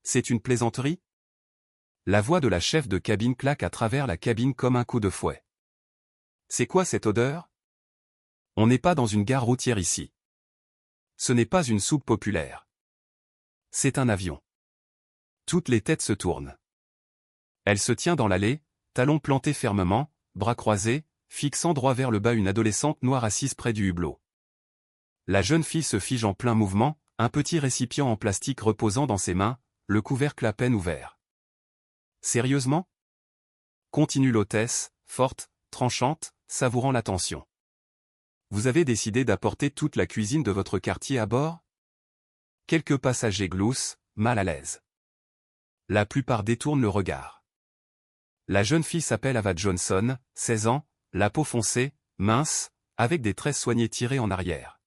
C'est une plaisanterie? La voix de la chef de cabine claque à travers la cabine comme un coup de fouet. C'est quoi cette odeur? On n'est pas dans une gare routière ici. Ce n'est pas une soupe populaire. C'est un avion. Toutes les têtes se tournent. Elle se tient dans l'allée, talons plantés fermement, bras croisés, fixant droit vers le bas une adolescente noire assise près du hublot. La jeune fille se fige en plein mouvement, un petit récipient en plastique reposant dans ses mains, le couvercle à peine ouvert. Sérieusement? Continue l'hôtesse, forte, tranchante, savourant l'attention. Vous avez décidé d'apporter toute la cuisine de votre quartier à bord? Quelques passagers gloussent, mal à l'aise. La plupart détournent le regard. La jeune fille s'appelle Ava Johnson, 16 ans, la peau foncée, mince, avec des tresses soignées tirées en arrière.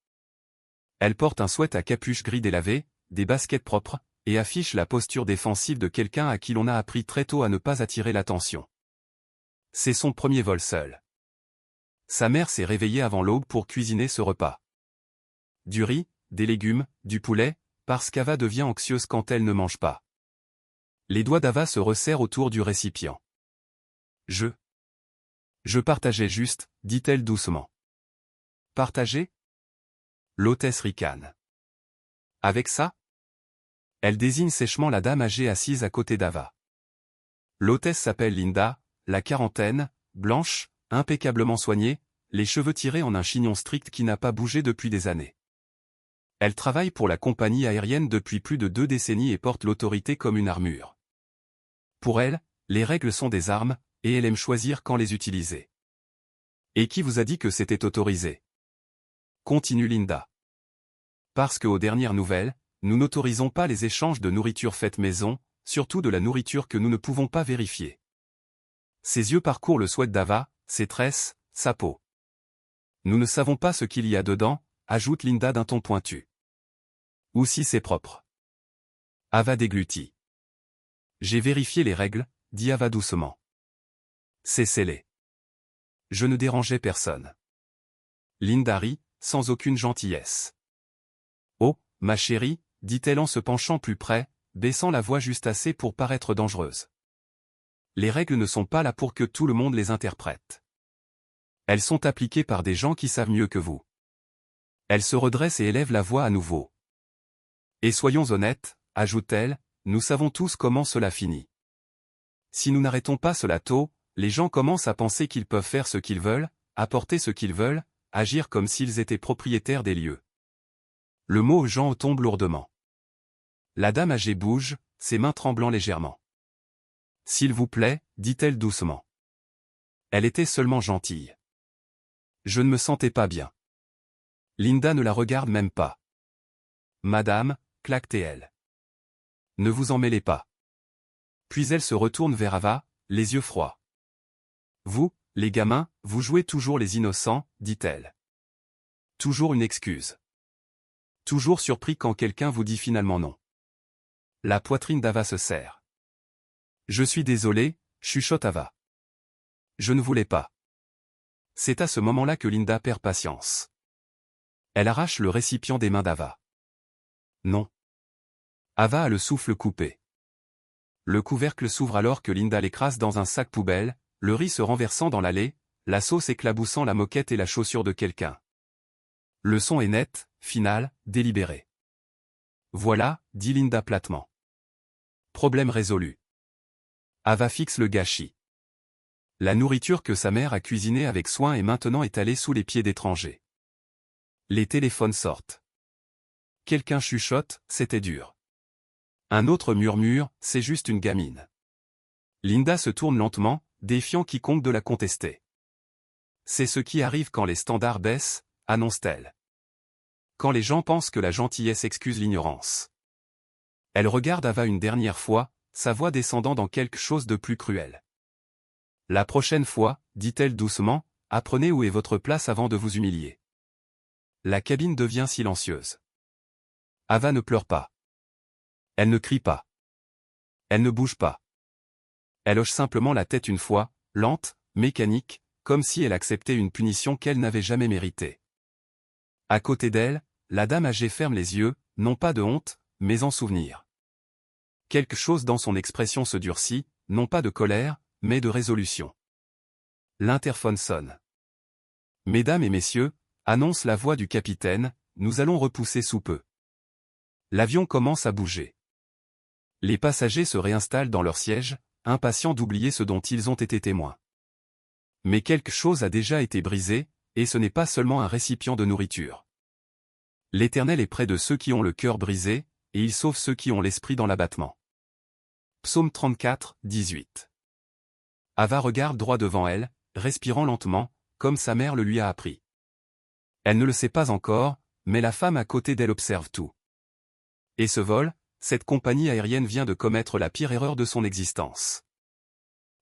Elle porte un sweat à capuche gris délavé, des baskets propres, et affiche la posture défensive de quelqu'un à qui l'on a appris très tôt à ne pas attirer l'attention. C'est son premier vol seul. Sa mère s'est réveillée avant l'aube pour cuisiner ce repas. Du riz, des légumes, du poulet, parce qu'Ava devient anxieuse quand elle ne mange pas. Les doigts d'Ava se resserrent autour du récipient. Je partageais juste, dit-elle doucement. Partager? L'hôtesse ricane. Avec ça? Elle désigne sèchement la dame âgée assise à côté d'Ava. L'hôtesse s'appelle Linda, la quarantaine, blanche, impeccablement soignée, les cheveux tirés en un chignon strict qui n'a pas bougé depuis des années. Elle travaille pour la compagnie aérienne depuis plus de 2 décennies et porte l'autorité comme une armure. Pour elle, les règles sont des armes, et elle aime choisir quand les utiliser. Et qui vous a dit que c'était autorisé? Continue Linda. Parce que aux dernières nouvelles, nous n'autorisons pas les échanges de nourriture faite maison, surtout de la nourriture que nous ne pouvons pas vérifier. Ses yeux parcourent le sweat d'Ava, ses tresses, sa peau. Nous ne savons pas ce qu'il y a dedans, ajoute Linda d'un ton pointu. Ou si c'est propre. Ava déglutit. J'ai vérifié les règles, dit Ava doucement. C'est scellé. Je ne dérangeais personne. Linda rit, sans aucune gentillesse. Oh, ma chérie, dit-elle en se penchant plus près, baissant la voix juste assez pour paraître dangereuse. Les règles ne sont pas là pour que tout le monde les interprète. Elles sont appliquées par des gens qui savent mieux que vous. Elle se redresse et élève la voix à nouveau. Et soyons honnêtes, ajoute-t-elle, nous savons tous comment cela finit. Si nous n'arrêtons pas cela tôt, les gens commencent à penser qu'ils peuvent faire ce qu'ils veulent, apporter ce qu'ils veulent, agir comme s'ils étaient propriétaires des lieux. Le mot gens tombe lourdement. La dame âgée bouge, ses mains tremblant légèrement. S'il vous plaît, dit-elle doucement. Elle était seulement gentille. Je ne me sentais pas bien. Linda ne la regarde même pas. Madame, claque-t-elle. Ne vous en mêlez pas. Puis elle se retourne vers Ava, les yeux froids. Vous, les gamins, vous jouez toujours les innocents, dit-elle. Toujours une excuse. Toujours surpris quand quelqu'un vous dit finalement non. La poitrine d'Ava se serre. Je suis désolé, chuchote Ava. Je ne voulais pas. C'est à ce moment-là que Linda perd patience. Elle arrache le récipient des mains d'Ava. Non. Ava a le souffle coupé. Le couvercle s'ouvre alors que Linda l'écrase dans un sac poubelle, le riz se renversant dans l'allée, la sauce éclaboussant la moquette et la chaussure de quelqu'un. Le son est net, final, délibéré. Voilà, dit Linda platement. Problème résolu. Ava fixe le gâchis. La nourriture que sa mère a cuisinée avec soin est maintenant étalée sous les pieds d'étrangers. Les téléphones sortent. Quelqu'un chuchote, c'était dur. Un autre murmure, c'est juste une gamine. Linda se tourne lentement, défiant quiconque de la contester. C'est ce qui arrive quand les standards baissent, annonce-t-elle. Quand les gens pensent que la gentillesse excuse l'ignorance. Elle regarde Ava une dernière fois, sa voix descendant dans quelque chose de plus cruel. La prochaine fois, dit-elle doucement, apprenez où est votre place avant de vous humilier. La cabine devient silencieuse. Ava ne pleure pas. Elle ne crie pas. Elle ne bouge pas. Elle hoche simplement la tête une fois, lente, mécanique, comme si elle acceptait une punition qu'elle n'avait jamais méritée. À côté d'elle, la dame âgée ferme les yeux, non pas de honte, mais en souvenir. quelque chose dans son expression se durcit, non pas de colère, mais de résolution. L'interphone sonne. Mesdames et messieurs, annonce la voix du capitaine, nous allons repousser sous peu. L'avion commence à bouger. Les passagers se réinstallent dans leur siège, impatients d'oublier ce dont ils ont été témoins. Mais quelque chose a déjà été brisé, et ce n'est pas seulement un récipient de nourriture. L'Éternel est près de ceux qui ont le cœur brisé, et il sauve ceux qui ont l'esprit dans l'abattement. Psaume 34, 18. Ava regarde droit devant elle, respirant lentement, comme sa mère le lui a appris. Elle ne le sait pas encore, mais la femme à côté d'elle observe tout. Et ce vol, cette compagnie aérienne vient de commettre la pire erreur de son existence.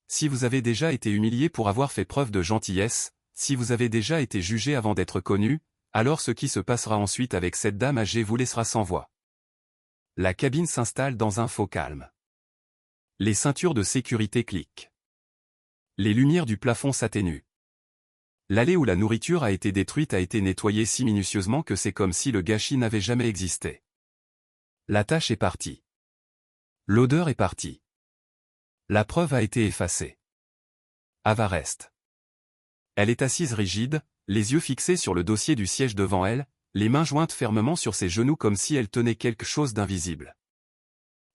Si vous avez déjà été humilié pour avoir fait preuve de gentillesse, si vous avez déjà été jugé avant d'être connu, alors ce qui se passera ensuite avec cette dame âgée vous laissera sans voix. La cabine s'installe dans un faux calme. Les ceintures de sécurité cliquent. Les lumières du plafond s'atténuent. L'allée où la nourriture a été détruite a été nettoyée si minutieusement que c'est comme si le gâchis n'avait jamais existé. La tâche est partie. L'odeur est partie. La preuve a été effacée. Ava reste. Elle est assise rigide, les yeux fixés sur le dossier du siège devant elle, les mains jointes fermement sur ses genoux comme si elle tenait quelque chose d'invisible.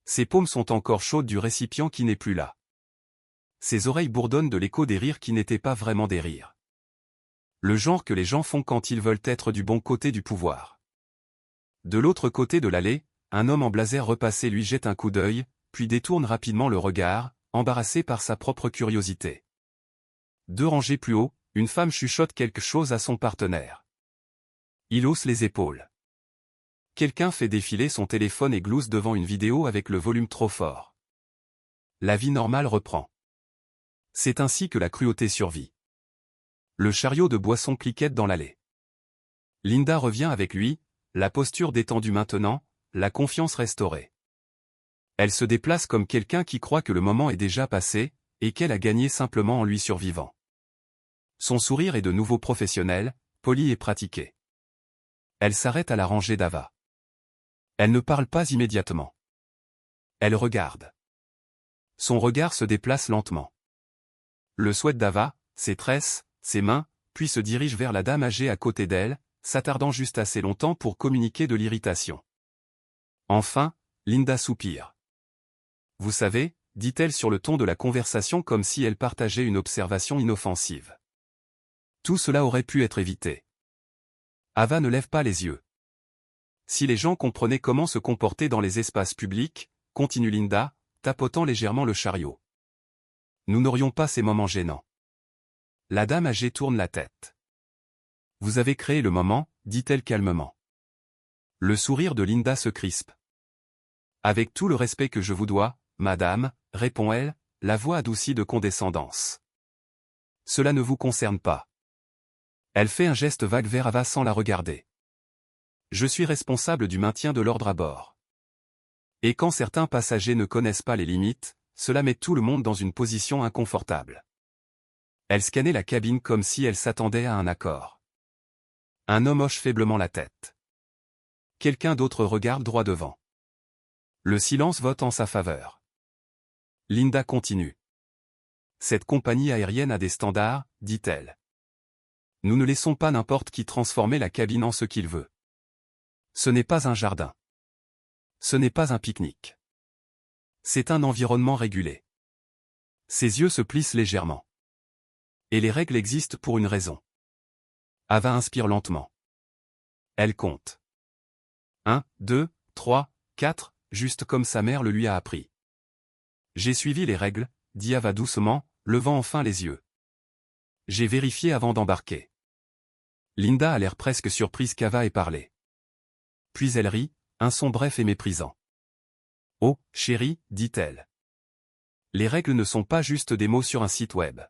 Ses paumes sont encore chaudes du récipient qui n'est plus là. Ses oreilles bourdonnent de l'écho des rires qui n'étaient pas vraiment des rires. Le genre que les gens font quand ils veulent être du bon côté du pouvoir. De l'autre côté de l'allée, un homme en blazer repassé lui jette un coup d'œil, puis détourne rapidement le regard, embarrassé par sa propre curiosité. 2 rangées plus haut, une femme chuchote quelque chose à son partenaire. Il hausse les épaules. Quelqu'un fait défiler son téléphone et glousse devant une vidéo avec le volume trop fort. La vie normale reprend. C'est ainsi que la cruauté survit. Le chariot de boisson cliquette dans l'allée. Linda revient avec lui, la posture détendue maintenant, la confiance restaurée. Elle se déplace comme quelqu'un qui croit que le moment est déjà passé, et qu'elle a gagné simplement en lui survivant. Son sourire est de nouveau professionnel, poli et pratiqué. Elle s'arrête à la rangée d'Ava. Elle ne parle pas immédiatement. Elle regarde. Son regard se déplace lentement. Le souhaite d'Ava, ses tresses, ses mains, puis se dirige vers la dame âgée à côté d'elle, s'attardant juste assez longtemps pour communiquer de l'irritation. Enfin, Linda soupire. Vous savez, dit-elle sur le ton de la conversation comme si elle partageait une observation inoffensive. Tout cela aurait pu être évité. Ava ne lève pas les yeux. Si les gens comprenaient comment se comporter dans les espaces publics, continue Linda, tapotant légèrement le chariot. Nous n'aurions pas ces moments gênants. La dame âgée tourne la tête. Vous avez créé le moment, dit-elle calmement. Le sourire de Linda se crispe. Avec tout le respect que je vous dois, madame, répond-elle, la voix adoucie de condescendance. Cela ne vous concerne pas. Elle fait un geste vague vers Ava sans la regarder. Je suis responsable du maintien de l'ordre à bord. Et quand certains passagers ne connaissent pas les limites, cela met tout le monde dans une position inconfortable. Elle scannait la cabine comme si elle s'attendait à un accord. Un homme hoche faiblement la tête. Quelqu'un d'autre regarde droit devant. Le silence vote en sa faveur. Linda continue. Cette compagnie aérienne a des standards, dit-elle. Nous ne laissons pas n'importe qui transformer la cabine en ce qu'il veut. Ce n'est pas un jardin. Ce n'est pas un pique-nique. C'est un environnement régulé. Ses yeux se plissent légèrement. Et les règles existent pour une raison. Ava inspire lentement. Elle compte. 1, 2, 3, 4, juste comme sa mère le lui a appris. J'ai suivi les règles, dit Ava doucement, levant enfin les yeux. J'ai vérifié avant d'embarquer. Linda a l'air presque surprise qu'Ava ait parlé. Puis elle rit, un son bref et méprisant. Oh, chérie, dit-elle. Les règles ne sont pas juste des mots sur un site web.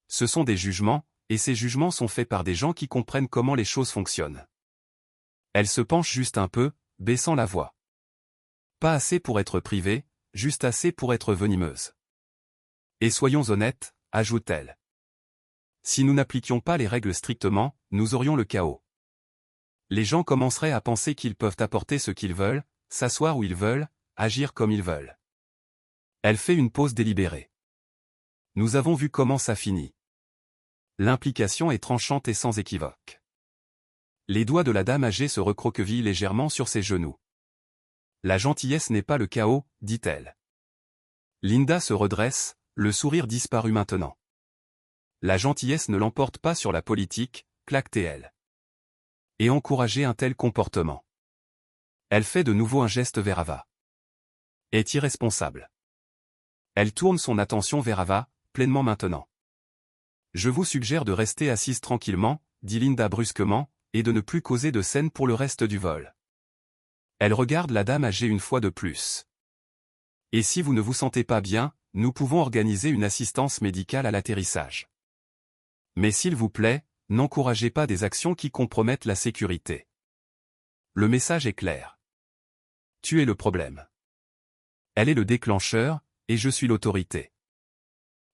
Ce sont des jugements, et ces jugements sont faits par des gens qui comprennent comment les choses fonctionnent. Elle se penche juste un peu, baissant la voix. Pas assez pour être privée, juste assez pour être venimeuse. Et soyons honnêtes, ajoute-t-elle. Si nous n'appliquions pas les règles strictement, nous aurions le chaos. Les gens commenceraient à penser qu'ils peuvent apporter ce qu'ils veulent, s'asseoir où ils veulent, agir comme ils veulent. Elle fait une pause délibérée. Nous avons vu comment ça finit. L'implication est tranchante et sans équivoque. Les doigts de la dame âgée se recroquevillent légèrement sur ses genoux. La gentillesse n'est pas le chaos, dit-elle. Linda se redresse, le sourire disparu maintenant. La gentillesse ne l'emporte pas sur la politique, claque-t-elle. Et encourager un tel comportement. Elle fait de nouveau un geste vers Ava. Est irresponsable. Elle tourne son attention vers Ava, pleinement maintenant. Je vous suggère de rester assise tranquillement, dit Linda brusquement, et de ne plus causer de scène pour le reste du vol. Elle regarde la dame âgée une fois de plus. Et si vous ne vous sentez pas bien, nous pouvons organiser une assistance médicale à l'atterrissage. Mais s'il vous plaît, n'encouragez pas des actions qui compromettent la sécurité. Le message est clair. Tu es le problème. Elle est le déclencheur, et je suis l'autorité.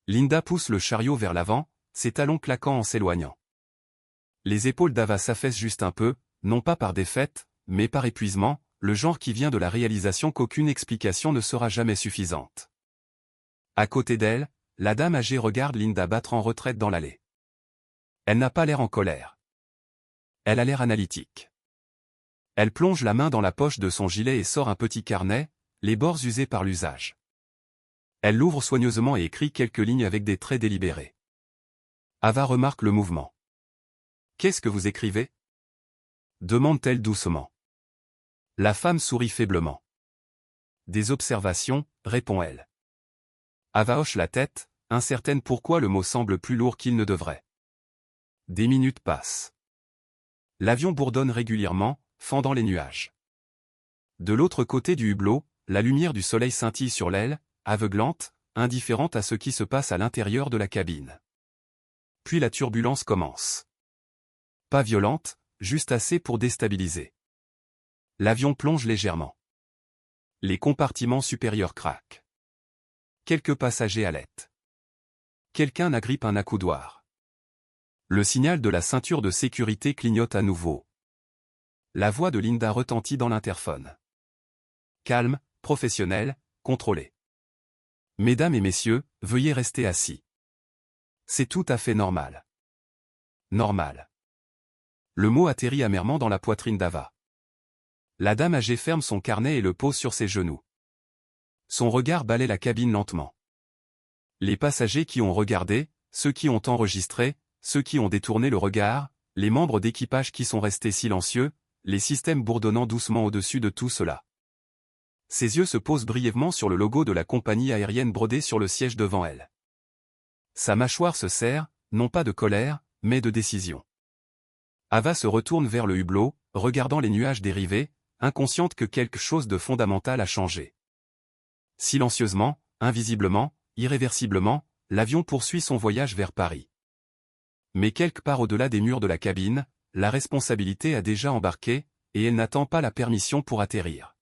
Linda pousse le chariot vers l'avant, ses talons claquant en s'éloignant. Les épaules d'Ava s'affaissent juste un peu, non pas par défaite, mais par épuisement, le genre qui vient de la réalisation qu'aucune explication ne sera jamais suffisante. À côté d'elle, la dame âgée regarde Linda battre en retraite dans l'allée. Elle n'a pas l'air en colère. Elle a l'air analytique. Elle plonge la main dans la poche de son gilet et sort un petit carnet, les bords usés par l'usage. Elle l'ouvre soigneusement et écrit quelques lignes avec des traits délibérés. Ava remarque le mouvement. « Qu'est-ce que vous écrivez » demande-t-elle doucement. La femme sourit faiblement. « Des observations » répond-elle. Ava hoche la tête, incertaine pourquoi le mot semble plus lourd qu'il ne devrait. Des minutes passent. L'avion bourdonne régulièrement, fendant les nuages. De l'autre côté du hublot, la lumière du soleil scintille sur l'aile, aveuglante, indifférente à ce qui se passe à l'intérieur de la cabine. Puis la turbulence commence. Pas violente, juste assez pour déstabiliser. L'avion plonge légèrement. Les compartiments supérieurs craquent. Quelques passagers halètent. Quelqu'un agrippe un accoudoir. Le signal de la ceinture de sécurité clignote à nouveau. La voix de Linda retentit dans l'interphone. Calme, professionnel, contrôlé. Mesdames et messieurs, veuillez rester assis. C'est tout à fait normal. Normal. Le mot atterrit amèrement dans la poitrine d'Ava. La dame âgée ferme son carnet et le pose sur ses genoux. Son regard balaie la cabine lentement. Les passagers qui ont regardé, ceux qui ont enregistré, ceux qui ont détourné le regard, les membres d'équipage qui sont restés silencieux, les systèmes bourdonnant doucement au-dessus de tout cela. Ses yeux se posent brièvement sur le logo de la compagnie aérienne brodé sur le siège devant elle. Sa mâchoire se serre, non pas de colère, mais de décision. Ava se retourne vers le hublot, regardant les nuages dériver, inconsciente que quelque chose de fondamental a changé. Silencieusement, invisiblement, irréversiblement, l'avion poursuit son voyage vers Paris. Mais quelque part au-delà des murs de la cabine, la responsabilité a déjà embarqué, et elle n'attend pas la permission pour atterrir.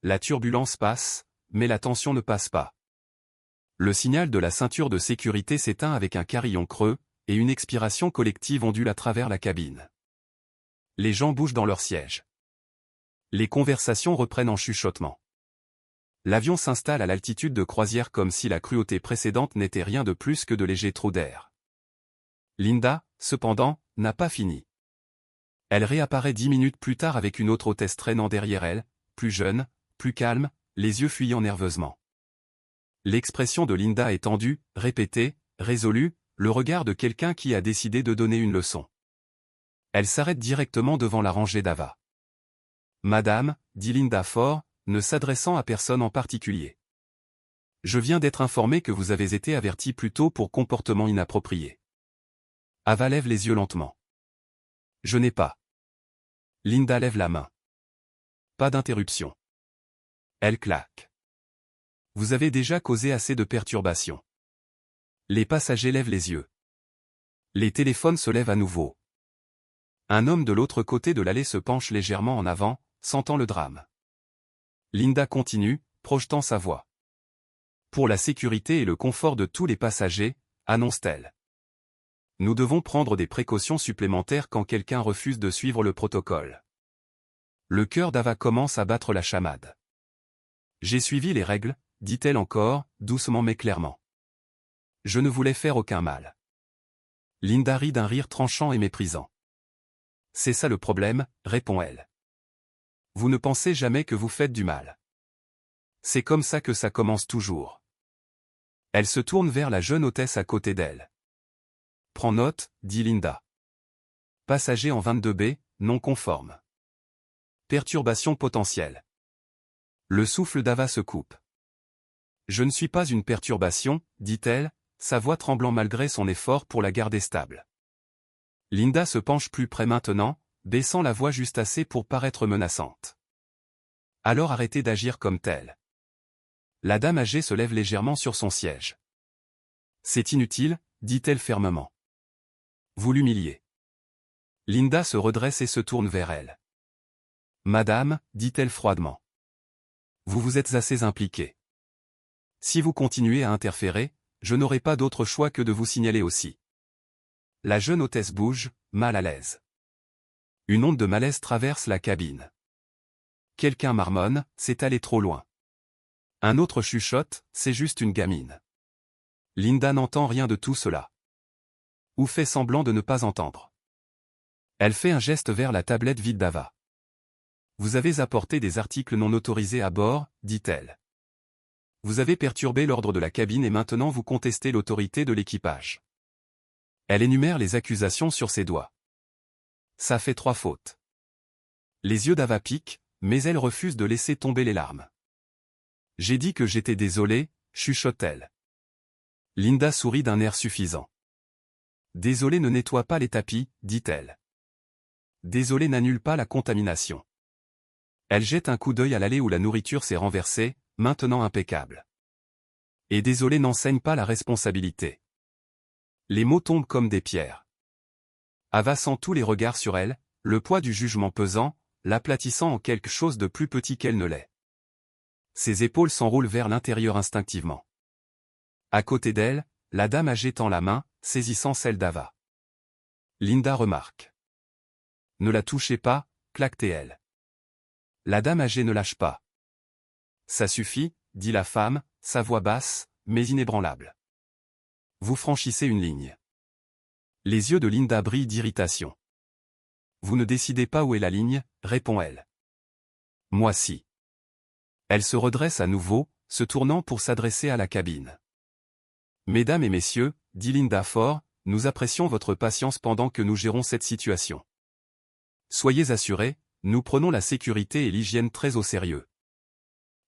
La turbulence passe, mais la tension ne passe pas. Le signal de la ceinture de sécurité s'éteint avec un carillon creux, et une expiration collective ondule à travers la cabine. Les gens bougent dans leurs sièges. Les conversations reprennent en chuchotement. L'avion s'installe à l'altitude de croisière comme si la cruauté précédente n'était rien de plus que de légers trous d'air. Linda, cependant, n'a pas fini. Elle réapparaît 10 minutes plus tard avec une autre hôtesse traînant derrière elle, plus jeune, plus calme, les yeux fuyant nerveusement. L'expression de Linda est tendue, répétée, résolue, le regard de quelqu'un qui a décidé de donner une leçon. Elle s'arrête directement devant la rangée d'Ava. « Madame, dit Linda fort, ne s'adressant à personne en particulier. Je viens d'être informé que vous avez été averti plus tôt pour comportement inapproprié. » Ava lève les yeux lentement. « Je n'ai pas. » Linda lève la main. Pas d'interruption. Elle claque. « Vous avez déjà causé assez de perturbations. » Les passagers lèvent les yeux. Les téléphones se lèvent à nouveau. Un homme de l'autre côté de l'allée se penche légèrement en avant, sentant le drame. Linda continue, projetant sa voix. « Pour la sécurité et le confort de tous les passagers, annonce-t-elle. Nous devons prendre des précautions supplémentaires quand quelqu'un refuse de suivre le protocole. » Le cœur d'Ava commence à battre la chamade. J'ai suivi les règles, dit-elle encore, doucement mais clairement. Je ne voulais faire aucun mal. Linda rit d'un rire tranchant et méprisant. C'est ça le problème, répond-elle. Vous ne pensez jamais que vous faites du mal. C'est comme ça que ça commence toujours. Elle se tourne vers la jeune hôtesse à côté d'elle. Prends note, dit Linda. Passager en 22B, non conforme. Perturbation potentielle. Le souffle d'Ava se coupe. Je ne suis pas une perturbation, dit-elle, sa voix tremblant malgré son effort pour la garder stable. Linda se penche plus près maintenant, baissant la voix juste assez pour paraître menaçante. Alors arrêtez d'agir comme tel. La dame âgée se lève légèrement sur son siège. C'est inutile, dit-elle fermement. Vous l'humiliez. Linda se redresse et se tourne vers elle. Madame, dit-elle froidement. Vous vous êtes assez impliquée. Si vous continuez à interférer, je n'aurai pas d'autre choix que de vous signaler aussi. La jeune hôtesse bouge, mal à l'aise. Une onde de malaise traverse la cabine. Quelqu'un marmonne, c'est allé trop loin. Un autre chuchote, c'est juste une gamine. Linda n'entend rien de tout cela. Ou fait semblant de ne pas entendre. Elle fait un geste vers la tablette vide d'Ava. Vous avez apporté des articles non autorisés à bord, dit-elle. Vous avez perturbé l'ordre de la cabine et maintenant vous contestez l'autorité de l'équipage. Elle énumère les accusations sur ses doigts. Ça fait 3 fautes. Les yeux d'Ava piquent, mais elle refuse de laisser tomber les larmes. J'ai dit que j'étais désolée, chuchote-t-elle. Linda sourit d'un air suffisant. Désolé ne nettoie pas les tapis, dit-elle. Désolé n'annule pas la contamination. Elle jette un coup d'œil à l'allée où la nourriture s'est renversée, maintenant impeccable. Et désolé n'enseigne pas la responsabilité. Les mots tombent comme des pierres. Ava sent tous les regards sur elle, le poids du jugement pesant, l'aplatissant en quelque chose de plus petit qu'elle ne l'est. Ses épaules s'enroulent vers l'intérieur instinctivement. À côté d'elle, la dame âgée tend la main, saisissant celle d'Ava. Linda remarque. Ne la touchez pas, claque-t-elle. La dame âgée ne lâche pas. Ça suffit, dit la femme, sa voix basse, mais inébranlable. Vous franchissez une ligne. Les yeux de Linda brillent d'irritation. Vous ne décidez pas où est la ligne, répond-elle. Moi si. Elle se redresse à nouveau, se tournant pour s'adresser à la cabine. Mesdames et messieurs, dit Linda fort, nous apprécions votre patience pendant que nous gérons cette situation. Soyez assurés, nous prenons la sécurité et l'hygiène très au sérieux.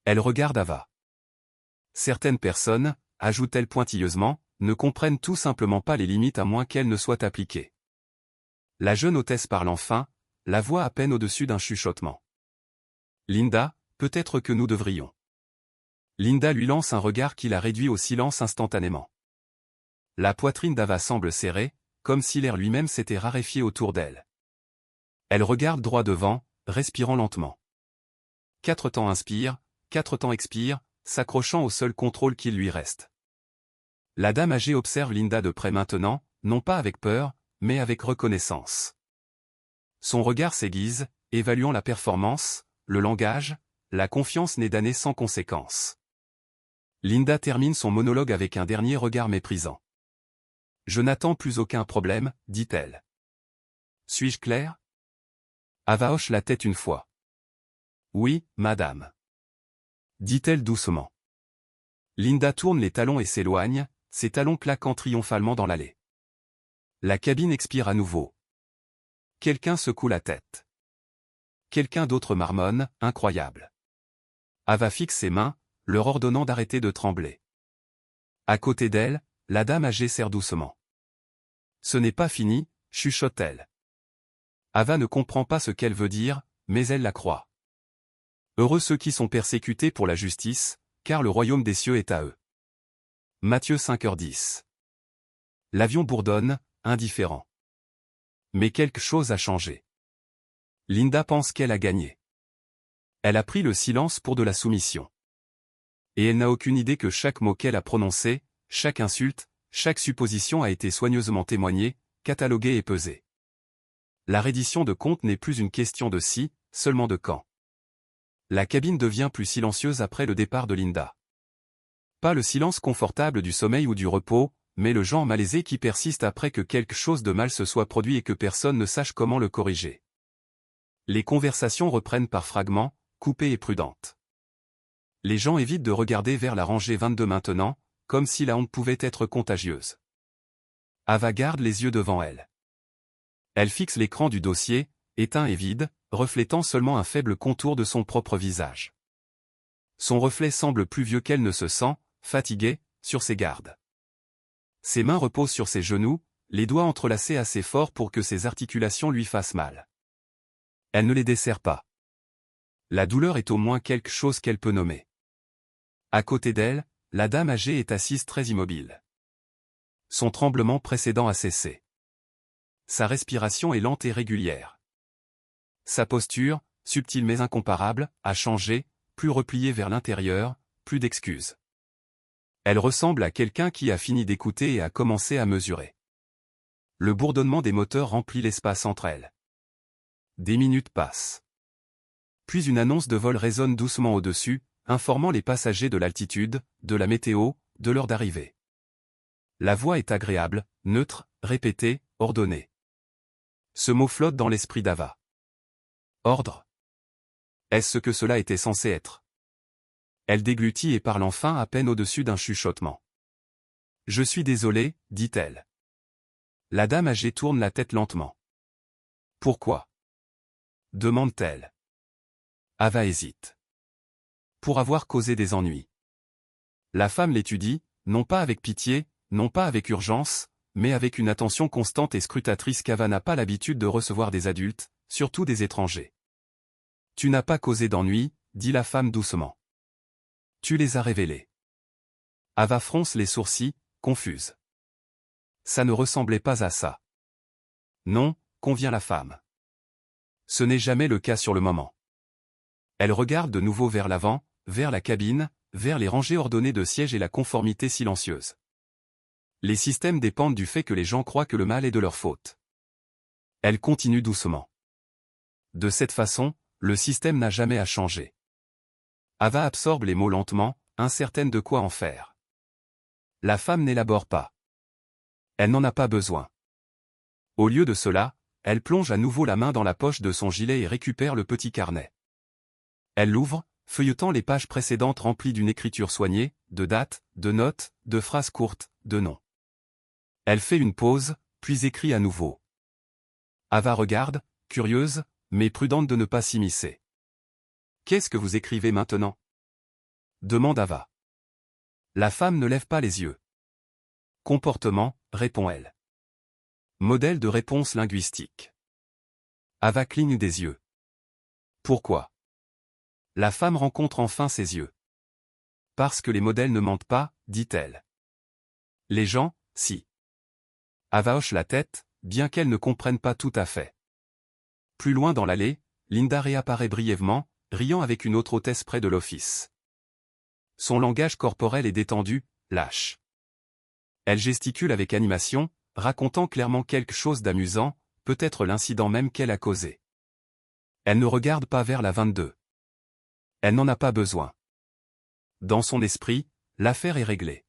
Elle regarde Ava. Certaines personnes, ajoute-t-elle pointilleusement, ne comprennent tout simplement pas les limites à moins qu'elles ne soient appliquées. La jeune hôtesse parle enfin, la voix à peine au-dessus d'un chuchotement. Linda, peut-être que nous devrions. Linda lui lance un regard qui la réduit au silence instantanément. La poitrine d'Ava semble serrée, comme si l'air lui-même s'était raréfié autour d'elle. Elle regarde droit devant, respirant lentement. 4 temps inspire, 4 temps expire, s'accrochant au seul contrôle qu'il lui reste. La dame âgée observe Linda de près maintenant, non pas avec peur, mais avec reconnaissance. Son regard s'aiguise, évaluant la performance, le langage, la confiance née d'années sans conséquence. Linda termine son monologue avec un dernier regard méprisant. Je n'attends plus aucun problème, dit-elle. Suis-je clair? Ava hoche la tête une fois. Oui, madame. Dit-elle doucement. Linda tourne les talons et s'éloigne, ses talons claquant triomphalement dans l'allée. La cabine expire à nouveau. Quelqu'un secoue la tête. Quelqu'un d'autre marmonne, incroyable. Ava fixe ses mains, leur ordonnant d'arrêter de trembler. À côté d'elle, la dame âgée serre doucement. Ce n'est pas fini, chuchote-t-elle. Ava ne comprend pas ce qu'elle veut dire, mais elle la croit. Heureux ceux qui sont persécutés pour la justice, car le royaume des cieux est à eux. Matthieu 5h10. L'avion bourdonne, indifférent. Mais quelque chose a changé. Linda pense qu'elle a gagné. Elle a pris le silence pour de la soumission. Et elle n'a aucune idée que chaque mot qu'elle a prononcé, chaque insulte, chaque supposition a été soigneusement témoignée, cataloguée et pesée. La reddition de compte n'est plus une question de si, seulement de quand. La cabine devient plus silencieuse après le départ de Linda. Pas le silence confortable du sommeil ou du repos, mais le genre malaisé qui persiste après que quelque chose de mal se soit produit et que personne ne sache comment le corriger. Les conversations reprennent par fragments, coupées et prudentes. Les gens évitent de regarder vers la rangée 22 maintenant, comme si la honte pouvait être contagieuse. Ava garde les yeux devant elle. Elle fixe l'écran du dossier, éteint et vide, reflétant seulement un faible contour de son propre visage. Son reflet semble plus vieux qu'elle ne se sent, fatiguée, sur ses gardes. Ses mains reposent sur ses genoux, les doigts entrelacés assez fort pour que ses articulations lui fassent mal. Elle ne les desserre pas. La douleur est au moins quelque chose qu'elle peut nommer. À côté d'elle, la dame âgée est assise très immobile. Son tremblement précédent a cessé. Sa respiration est lente et régulière. Sa posture, subtile mais incomparable, a changé, plus repliée vers l'intérieur, plus d'excuses. Elle ressemble à quelqu'un qui a fini d'écouter et a commencé à mesurer. Le bourdonnement des moteurs remplit l'espace entre elles. Des minutes passent. Puis une annonce de vol résonne doucement au-dessus, informant les passagers de l'altitude, de la météo, de l'heure d'arrivée. La voix est agréable, neutre, répétée, ordonnée. Ce mot flotte dans l'esprit d'Ava. Ordre. Est-ce ce que cela était censé être? Elle déglutit et parle enfin à peine au-dessus d'un chuchotement. Je suis désolée, dit-elle. La dame âgée tourne la tête lentement. Pourquoi? Demande-t-elle. Ava hésite. Pour avoir causé des ennuis. La femme l'étudie, non pas avec pitié, non pas avec urgence, mais avec une attention constante et scrutatrice qu'Ava n'a pas l'habitude de recevoir des adultes, surtout des étrangers. Tu n'as pas causé d'ennuis, dit la femme doucement. Tu les as révélés. Ava fronce les sourcils, confuse. Ça ne ressemblait pas à ça. Non, convient la femme. Ce n'est jamais le cas sur le moment. Elle regarde de nouveau vers l'avant, vers la cabine, vers les rangées ordonnées de sièges et la conformité silencieuse. Les systèmes dépendent du fait que les gens croient que le mal est de leur faute. Elle continue doucement. De cette façon, le système n'a jamais à changer. Ava absorbe les mots lentement, incertaine de quoi en faire. La femme n'élabore pas. Elle n'en a pas besoin. Au lieu de cela, elle plonge à nouveau la main dans la poche de son gilet et récupère le petit carnet. Elle l'ouvre, feuilletant les pages précédentes remplies d'une écriture soignée, de dates, de notes, de phrases courtes, de noms. Elle fait une pause, puis écrit à nouveau. Ava regarde, curieuse, mais prudente de ne pas s'immiscer. « Qu'est-ce que vous écrivez maintenant » demande Ava. La femme ne lève pas les yeux. « Comportement » répond-elle. Modèle de réponse linguistique. Ava cligne des yeux. « Pourquoi » La femme rencontre enfin ses yeux. « Parce que les modèles ne mentent pas, dit-elle. Les gens, si. » Ava hoche la tête, bien qu'elle ne comprenne pas tout à fait. Plus loin dans l'allée, Linda réapparaît brièvement, riant avec une autre hôtesse près de l'office. Son langage corporel est détendu, lâche. Elle gesticule avec animation, racontant clairement quelque chose d'amusant, peut-être l'incident même qu'elle a causé. Elle ne regarde pas vers la 22. Elle n'en a pas besoin. Dans son esprit, l'affaire est réglée.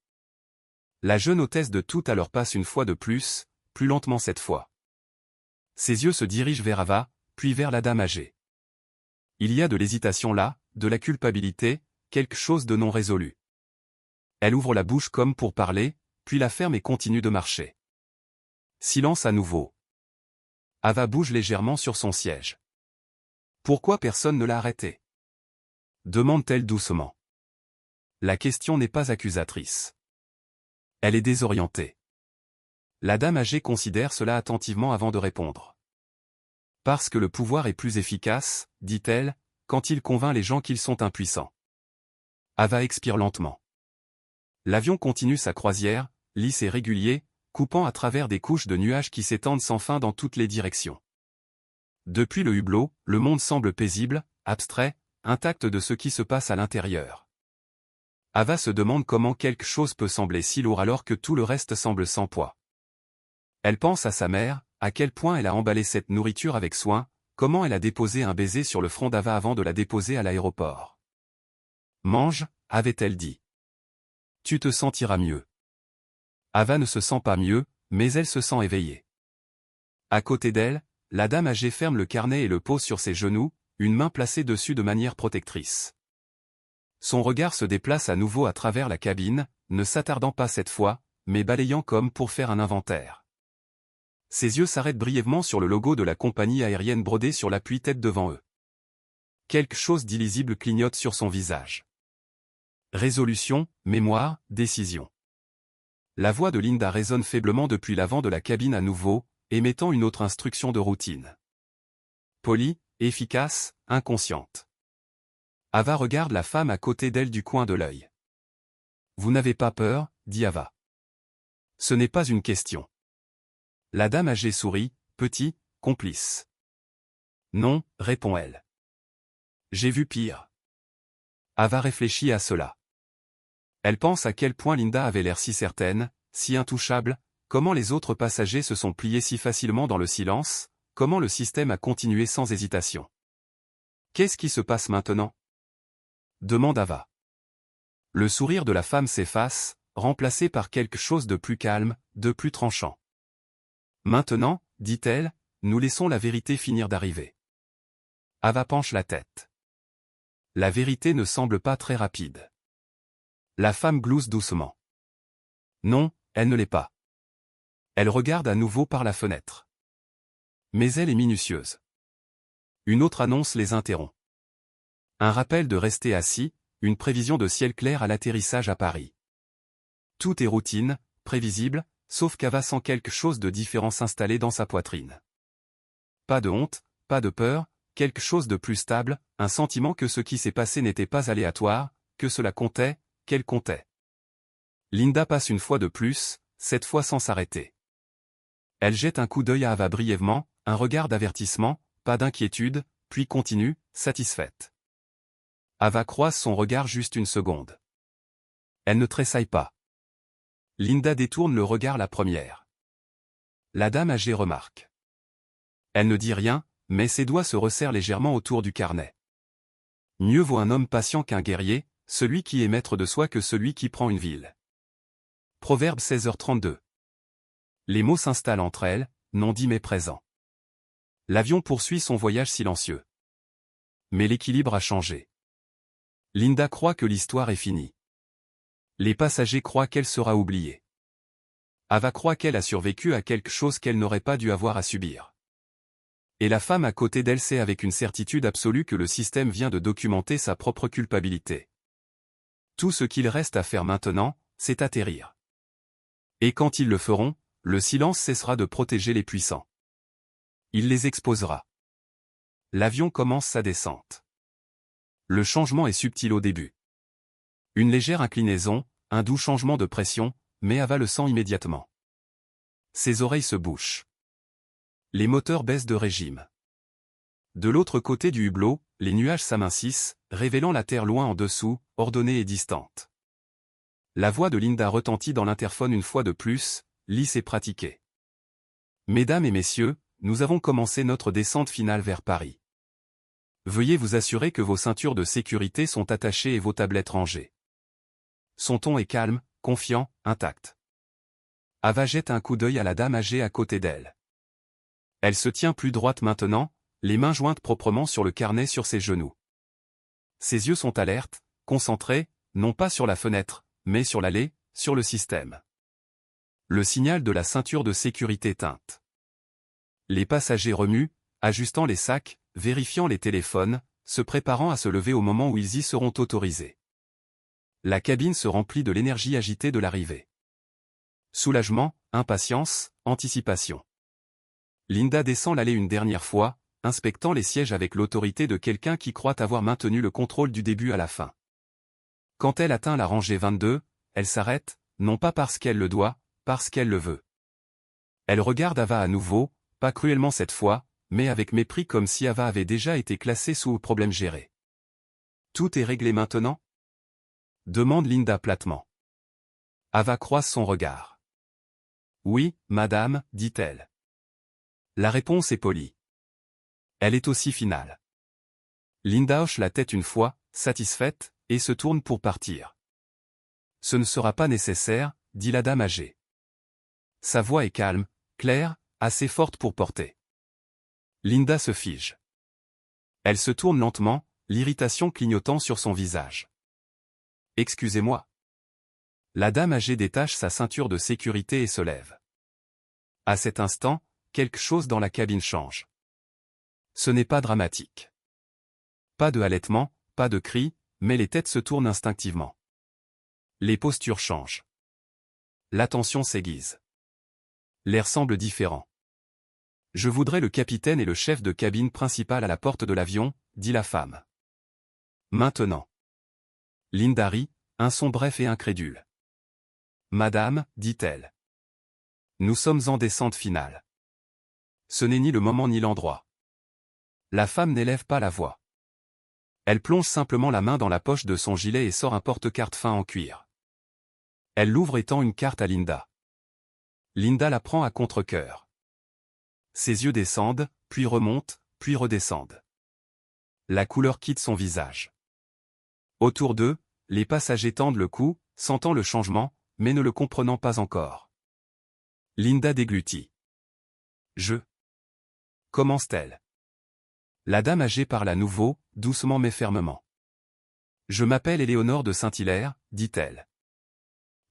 La jeune hôtesse de tout à l'heure passe une fois de plus lentement cette fois. Ses yeux se dirigent vers Ava, puis vers la dame âgée. Il y a de l'hésitation là, de la culpabilité, quelque chose de non résolu. Elle ouvre la bouche comme pour parler, puis la ferme et continue de marcher. Silence à nouveau. Ava bouge légèrement sur son siège. Pourquoi personne ne l'a arrêtée? Demande-t-elle doucement. La question n'est pas accusatrice. Elle est désorientée. La dame âgée considère cela attentivement avant de répondre. Parce que le pouvoir est plus efficace, dit-elle, quand il convainc les gens qu'ils sont impuissants. Ava expire lentement. L'avion continue sa croisière, lisse et régulier, coupant à travers des couches de nuages qui s'étendent sans fin dans toutes les directions. Depuis le hublot, le monde semble paisible, abstrait, intact de ce qui se passe à l'intérieur. Ava se demande comment quelque chose peut sembler si lourd alors que tout le reste semble sans poids. Elle pense à sa mère, à quel point elle a emballé cette nourriture avec soin, comment elle a déposé un baiser sur le front d'Ava avant de la déposer à l'aéroport. Mange, avait-elle dit. Tu te sentiras mieux. Ava ne se sent pas mieux, mais elle se sent éveillée. À côté d'elle, la dame âgée ferme le carnet et le pose sur ses genoux, une main placée dessus de manière protectrice. Son regard se déplace à nouveau à travers la cabine, ne s'attardant pas cette fois, mais balayant comme pour faire un inventaire. Ses yeux s'arrêtent brièvement sur le logo de la compagnie aérienne brodé sur l'appui-tête devant eux. Quelque chose d'illisible clignote sur son visage. Résolution, mémoire, décision. La voix de Linda résonne faiblement depuis l'avant de la cabine à nouveau, émettant une autre instruction de routine. Polie, efficace, inconsciente. Ava regarde la femme à côté d'elle du coin de l'œil. Vous n'avez pas peur, dit Ava. Ce n'est pas une question. La dame âgée sourit, petit, complice. Non, répond-elle. J'ai vu pire. Ava réfléchit à cela. Elle pense à quel point Linda avait l'air si certaine, si intouchable, comment les autres passagers se sont pliés si facilement dans le silence, comment le système a continué sans hésitation. Qu'est-ce qui se passe maintenant? Demande Ava. Le sourire de la femme s'efface, remplacé par quelque chose de plus calme, de plus tranchant. Maintenant, dit-elle, nous laissons la vérité finir d'arriver. Ava penche la tête. La vérité ne semble pas très rapide. La femme glousse doucement. Non, elle ne l'est pas. Elle regarde à nouveau par la fenêtre. Mais elle est minutieuse. Une autre annonce les interrompt. Un rappel de rester assis, une prévision de ciel clair à l'atterrissage à Paris. Tout est routine, prévisible, sauf qu'Ava sent quelque chose de différent s'installer dans sa poitrine. Pas de honte, pas de peur, quelque chose de plus stable, un sentiment que ce qui s'est passé n'était pas aléatoire, que cela comptait, qu'elle comptait. Linda passe une fois de plus, cette fois sans s'arrêter. Elle jette un coup d'œil à Ava brièvement, un regard d'avertissement, pas d'inquiétude, puis continue, satisfaite. Ava croise son regard juste une seconde. Elle ne tressaille pas. Linda détourne le regard la première. La dame âgée remarque. Elle ne dit rien, mais ses doigts se resserrent légèrement autour du carnet. Mieux vaut un homme patient qu'un guerrier, celui qui est maître de soi que celui qui prend une ville. Proverbe 16h32. Les mots s'installent entre elles, non dit mais présents. L'avion poursuit son voyage silencieux. Mais l'équilibre a changé. Linda croit que l'histoire est finie. Les passagers croient qu'elle sera oubliée. Ava croit qu'elle a survécu à quelque chose qu'elle n'aurait pas dû avoir à subir. Et la femme à côté d'elle sait avec une certitude absolue que le système vient de documenter sa propre culpabilité. Tout ce qu'il reste à faire maintenant, c'est atterrir. Et quand ils le feront, le silence cessera de protéger les puissants. Il les exposera. L'avion commence sa descente. Le changement est subtil au début. Une légère inclinaison, un doux changement de pression, mais Ava le sent immédiatement. Ses oreilles se bouchent. Les moteurs baissent de régime. De l'autre côté du hublot, les nuages s'amincissent, révélant la terre loin en dessous, ordonnée et distante. La voix de Linda retentit dans l'interphone une fois de plus, lisse et pratiquée. Mesdames et messieurs, nous avons commencé notre descente finale vers Paris. Veuillez vous assurer que vos ceintures de sécurité sont attachées et vos tablettes rangées. Son ton est calme, confiant, intact. Ava jette un coup d'œil à la dame âgée à côté d'elle. Elle se tient plus droite maintenant, les mains jointes proprement sur le carnet sur ses genoux. Ses yeux sont alertes, concentrés, non pas sur la fenêtre, mais sur l'allée, sur le système. Le signal de la ceinture de sécurité teinte. Les passagers remuent, ajustant les sacs, vérifiant les téléphones, se préparant à se lever au moment où ils y seront autorisés. La cabine se remplit de l'énergie agitée de l'arrivée. Soulagement, impatience, anticipation. Linda descend l'allée une dernière fois, inspectant les sièges avec l'autorité de quelqu'un qui croit avoir maintenu le contrôle du début à la fin. Quand elle atteint la rangée 22, elle s'arrête, non pas parce qu'elle le doit, parce qu'elle le veut. Elle regarde Ava à nouveau, pas cruellement cette fois, mais avec mépris comme si Ava avait déjà été classée sous problème géré. Tout est réglé maintenant? Demande Linda platement. Ava croise son regard. Oui, madame, dit-elle. La réponse est polie. Elle est aussi finale. Linda hoche la tête une fois, satisfaite, et se tourne pour partir. Ce ne sera pas nécessaire, dit la dame âgée. Sa voix est calme, claire, assez forte pour porter. Linda se fige. Elle se tourne lentement, l'irritation clignotant sur son visage. Excusez-moi. La dame âgée détache sa ceinture de sécurité et se lève. À cet instant, quelque chose dans la cabine change. Ce n'est pas dramatique. Pas de halètement, pas de cris, mais les têtes se tournent instinctivement. Les postures changent. L'attention s'aiguise. L'air semble différent. Je voudrais le capitaine et le chef de cabine principal à la porte de l'avion, dit la femme. Maintenant. Linda rit, un son bref et incrédule. Madame, dit-elle. Nous sommes en descente finale. Ce n'est ni le moment ni l'endroit. La femme n'élève pas la voix. Elle plonge simplement la main dans la poche de son gilet et sort un porte-carte fin en cuir. Elle l'ouvre et tend une carte à Linda. Linda la prend à contre-cœur. Ses yeux descendent, puis remontent, puis redescendent. La couleur quitte son visage. Autour d'eux, les passagers tendent le cou, sentant le changement, mais ne le comprenant pas encore. Linda déglutit. Commence-t-elle. La dame âgée parle à nouveau, doucement mais fermement. Je m'appelle Éléonore de Saint-Hilaire, dit-elle.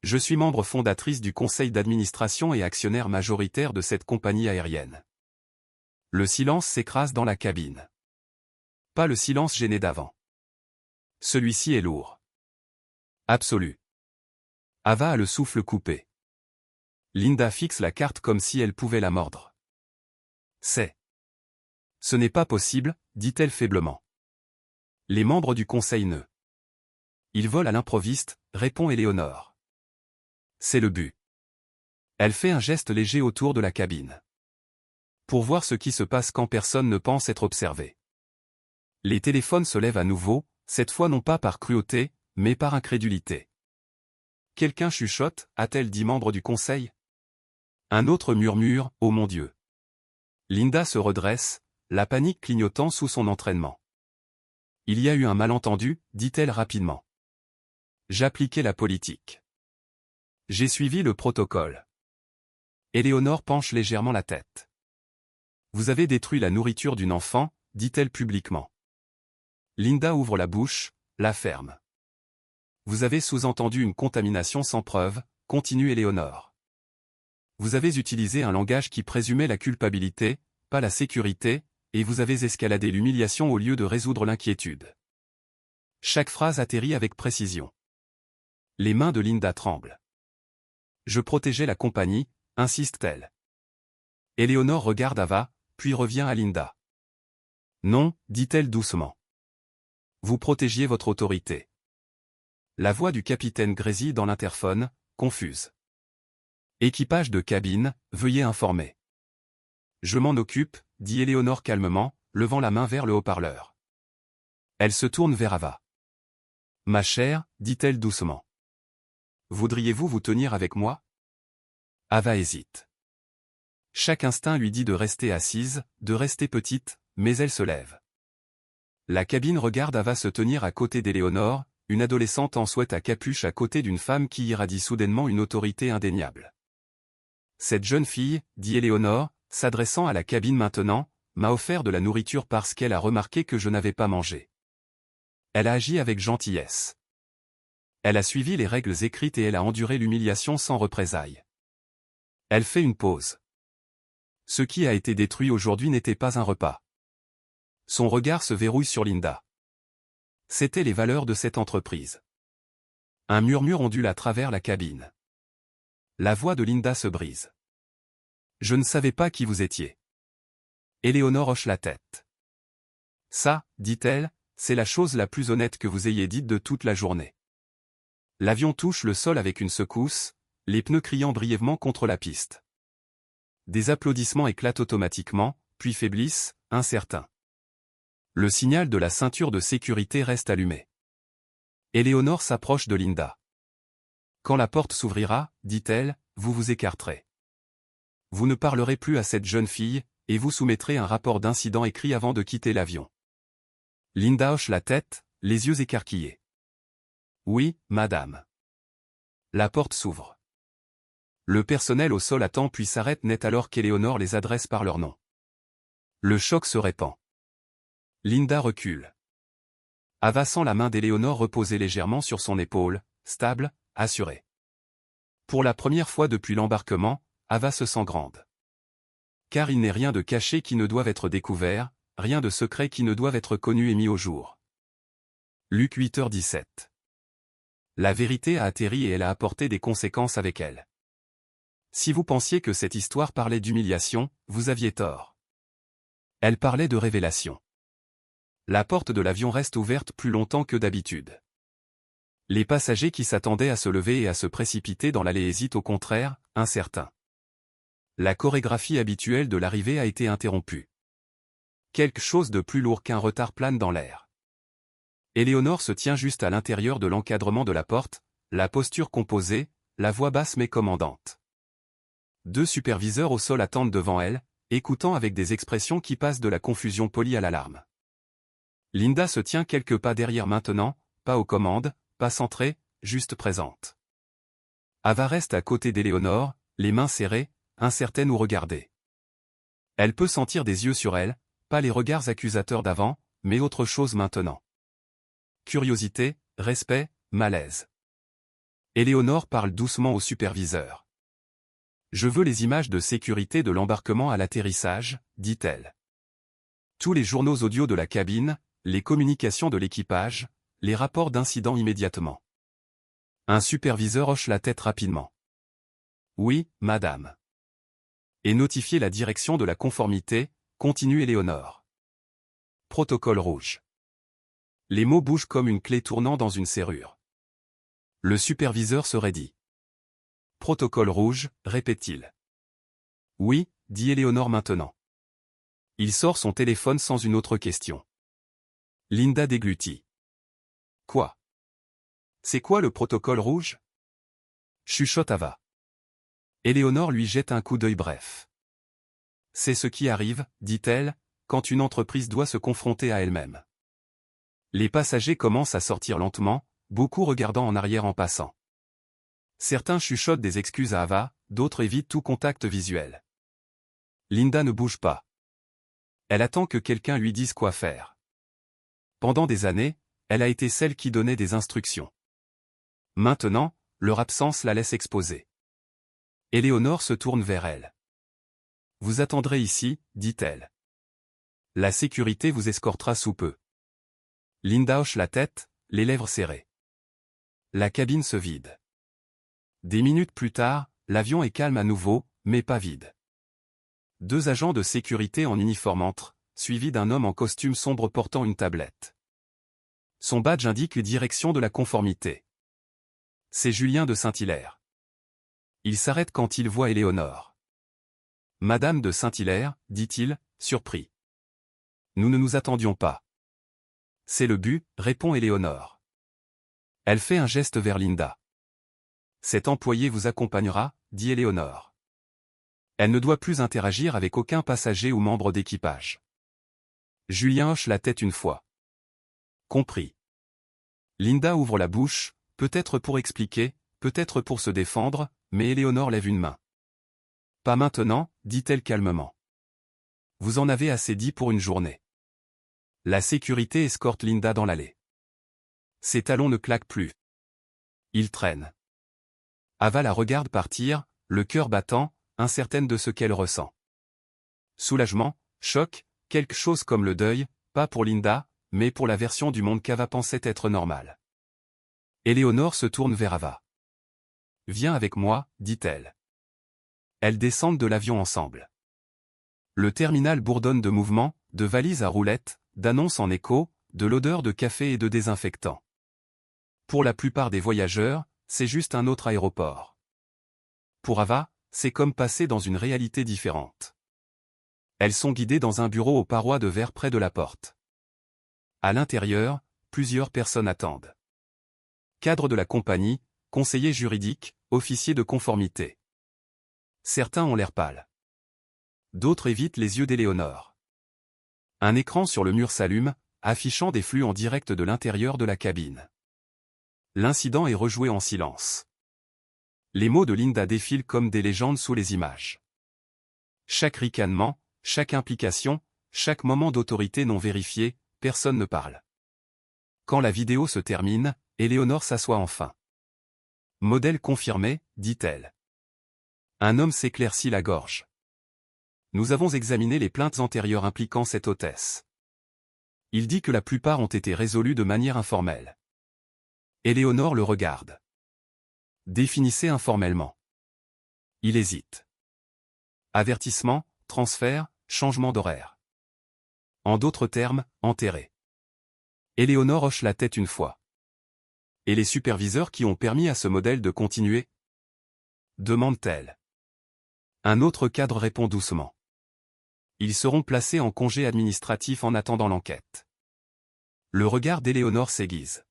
Je suis membre fondatrice du conseil d'administration et actionnaire majoritaire de cette compagnie aérienne. Le silence s'écrase dans la cabine. Pas le silence gêné d'avant. Celui-ci est lourd. Absolu. Ava a le souffle coupé. Linda fixe la carte comme si elle pouvait la mordre. Ce n'est pas possible, dit-elle faiblement. Les membres du conseil ne. Ils volent à l'improviste, répond Éléonore. C'est le but. Elle fait un geste léger autour de la cabine. Pour voir ce qui se passe quand personne ne pense être observé. Les téléphones se lèvent à nouveau, cette fois non pas par cruauté, mais par incrédulité. Quelqu'un chuchote, a-t-elle dit membre du conseil? Un autre murmure, oh mon Dieu. Linda se redresse, la panique clignotant sous son entraînement. Il y a eu un malentendu, dit-elle rapidement. J'appliquais la politique. J'ai suivi le protocole. Éléonore penche légèrement la tête. Vous avez détruit la nourriture d'une enfant, dit-elle publiquement. Linda ouvre la bouche, la ferme. Vous avez sous-entendu une contamination sans preuve, continue Éléonore. Vous avez utilisé un langage qui présumait la culpabilité, pas la sécurité, et vous avez escaladé l'humiliation au lieu de résoudre l'inquiétude. Chaque phrase atterrit avec précision. Les mains de Linda tremblent. Je protégeais la compagnie, insiste-t-elle. Éléonore regarde Ava, puis revient à Linda. Non, dit-elle doucement. Vous protégiez votre autorité. La voix du capitaine grésille dans l'interphone, confuse. Équipage de cabine, veuillez informer. Je m'en occupe, dit Éléonore calmement, levant la main vers le haut-parleur. Elle se tourne vers Ava. Ma chère, dit-elle doucement. Voudriez-vous vous tenir avec moi? Ava hésite. Chaque instinct lui dit de rester assise, de rester petite, mais elle se lève. La cabine regarde Ava se tenir à côté d'Éléonore, une adolescente en sweat à capuche à côté d'une femme qui irradie soudainement une autorité indéniable. Cette jeune fille, dit Éléonore, s'adressant à la cabine maintenant, m'a offert de la nourriture parce qu'elle a remarqué que je n'avais pas mangé. Elle a agi avec gentillesse. Elle a suivi les règles écrites et elle a enduré l'humiliation sans représailles. Elle fait une pause. Ce qui a été détruit aujourd'hui n'était pas un repas. Son regard se verrouille sur Linda. C'étaient les valeurs de cette entreprise. Un murmure ondule à travers la cabine. La voix de Linda se brise. Je ne savais pas qui vous étiez. Éléonore hoche la tête. Ça, dit-elle, c'est la chose la plus honnête que vous ayez dite de toute la journée. L'avion touche le sol avec une secousse, les pneus criant brièvement contre la piste. Des applaudissements éclatent automatiquement, puis faiblissent, incertains. Le signal de la ceinture de sécurité reste allumé. Éléonore s'approche de Linda. Quand la porte s'ouvrira, dit-elle, vous vous écarterez. Vous ne parlerez plus à cette jeune fille, et vous soumettrez un rapport d'incident écrit avant de quitter l'avion. Linda hoche la tête, les yeux écarquillés. Oui, madame. La porte s'ouvre. Le personnel au sol attend puis s'arrête net alors qu'Éléonore les adresse par leur nom. Le choc se répand. Linda recule. Ava sent la main d'Éléonore reposer légèrement sur son épaule, stable, assurée. Pour la première fois depuis l'embarquement, Ava se sent grande. Car il n'est rien de caché qui ne doive être découvert, rien de secret qui ne doive être connu et mis au jour. Luc 8h17. La vérité a atterri et elle a apporté des conséquences avec elle. Si vous pensiez que cette histoire parlait d'humiliation, vous aviez tort. Elle parlait de révélation. La porte de l'avion reste ouverte plus longtemps que d'habitude. Les passagers qui s'attendaient à se lever et à se précipiter dans l'allée hésitent au contraire, incertains. La chorégraphie habituelle de l'arrivée a été interrompue. Quelque chose de plus lourd qu'un retard plane dans l'air. Éléonore se tient juste à l'intérieur de l'encadrement de la porte, la posture composée, la voix basse mais commandante. Deux superviseurs au sol attendent devant elle, écoutant avec des expressions qui passent de la confusion polie à l'alarme. Linda se tient quelques pas derrière maintenant, pas aux commandes, pas centrée, juste présente. Ava reste à côté d'Éléonore, les mains serrées, incertaine où regarder. Elle peut sentir des yeux sur elle, pas les regards accusateurs d'avant, mais autre chose maintenant. Curiosité, respect, malaise. Éléonore parle doucement au superviseur. « Je veux les images de sécurité de l'embarquement à l'atterrissage, dit-elle. Tous les journaux audio de la cabine, les communications de l'équipage, les rapports d'incidents immédiatement. » Un superviseur hoche la tête rapidement. « Oui, madame. » Et notifier la direction de la conformité, continue Éléonore. Protocole rouge. Les mots bougent comme une clé tournant dans une serrure. Le superviseur se raidit. Protocole rouge, répète-t-il. Oui, dit Éléonore maintenant. Il sort son téléphone sans une autre question. Linda déglutit. Quoi? C'est quoi le protocole rouge? Chuchote Ava. Éléonore lui jette un coup d'œil bref. C'est ce qui arrive, dit-elle, quand une entreprise doit se confronter à elle-même. Les passagers commencent à sortir lentement, beaucoup regardant en arrière en passant. Certains chuchotent des excuses à Ava, d'autres évitent tout contact visuel. Linda ne bouge pas. Elle attend que quelqu'un lui dise quoi faire. Pendant des années, elle a été celle qui donnait des instructions. Maintenant, leur absence la laisse exposée. Éléonore se tourne vers elle. « Vous attendrez ici, dit-elle. La sécurité vous escortera sous peu. » Linda hoche la tête, les lèvres serrées. La cabine se vide. Des minutes plus tard, l'avion est calme à nouveau, mais pas vide. Deux agents de sécurité en uniforme entrent, suivis d'un homme en costume sombre portant une tablette. Son badge indique direction de la conformité. C'est Julien de Saint-Hilaire. Il s'arrête quand il voit Éléonore. « Madame de Saint-Hilaire, dit-il, surpris. Nous ne nous attendions pas. »« C'est le but, répond Éléonore. Elle fait un geste vers Linda. « Cet employé vous accompagnera, dit Éléonore. Elle ne doit plus interagir avec aucun passager ou membre d'équipage. » Julien hoche la tête une fois. Compris. Linda ouvre la bouche, peut-être pour expliquer, peut-être pour se défendre, mais Éléonore lève une main. « Pas maintenant, dit-elle calmement. Vous en avez assez dit pour une journée. » La sécurité escorte Linda dans l'allée. Ses talons ne claquent plus. Ils traînent. Ava la regarde partir, le cœur battant, incertaine de ce qu'elle ressent. Soulagement, choc, quelque chose comme le deuil, pas pour Linda, mais pour la version du monde qu'Ava pensait être normale. Éléonore se tourne vers Ava. « Viens avec moi, dit-elle. » Elles descendent de l'avion ensemble. Le terminal bourdonne de mouvements, de valises à roulettes, d'annonces en écho, de l'odeur de café et de désinfectant. Pour la plupart des voyageurs, c'est juste un autre aéroport. Pour Ava, c'est comme passer dans une réalité différente. Elles sont guidées dans un bureau aux parois de verre près de la porte. À l'intérieur, plusieurs personnes attendent. Cadre de la compagnie, conseiller juridique, officier de conformité. Certains ont l'air pâles. D'autres évitent les yeux d'Éléonore. Un écran sur le mur s'allume, affichant des flux en direct de l'intérieur de la cabine. L'incident est rejoué en silence. Les mots de Linda défilent comme des légendes sous les images. Chaque ricanement, chaque implication, chaque moment d'autorité non vérifié, personne ne parle. Quand la vidéo se termine, Éléonore s'assoit enfin. Modèle confirmé, dit-elle. Un homme s'éclaircit la gorge. Nous avons examiné les plaintes antérieures impliquant cette hôtesse. Il dit que la plupart ont été résolues de manière informelle. Éléonore le regarde. Définissez informellement. Il hésite. Avertissement, transfert, changement d'horaire. En d'autres termes, enterré. Éléonore hoche la tête une fois. Et les superviseurs qui ont permis à ce modèle de continuer? Demande-t-elle. Un autre cadre répond doucement. Ils seront placés en congé administratif en attendant l'enquête. Le regard d'Éléonore s'aiguise.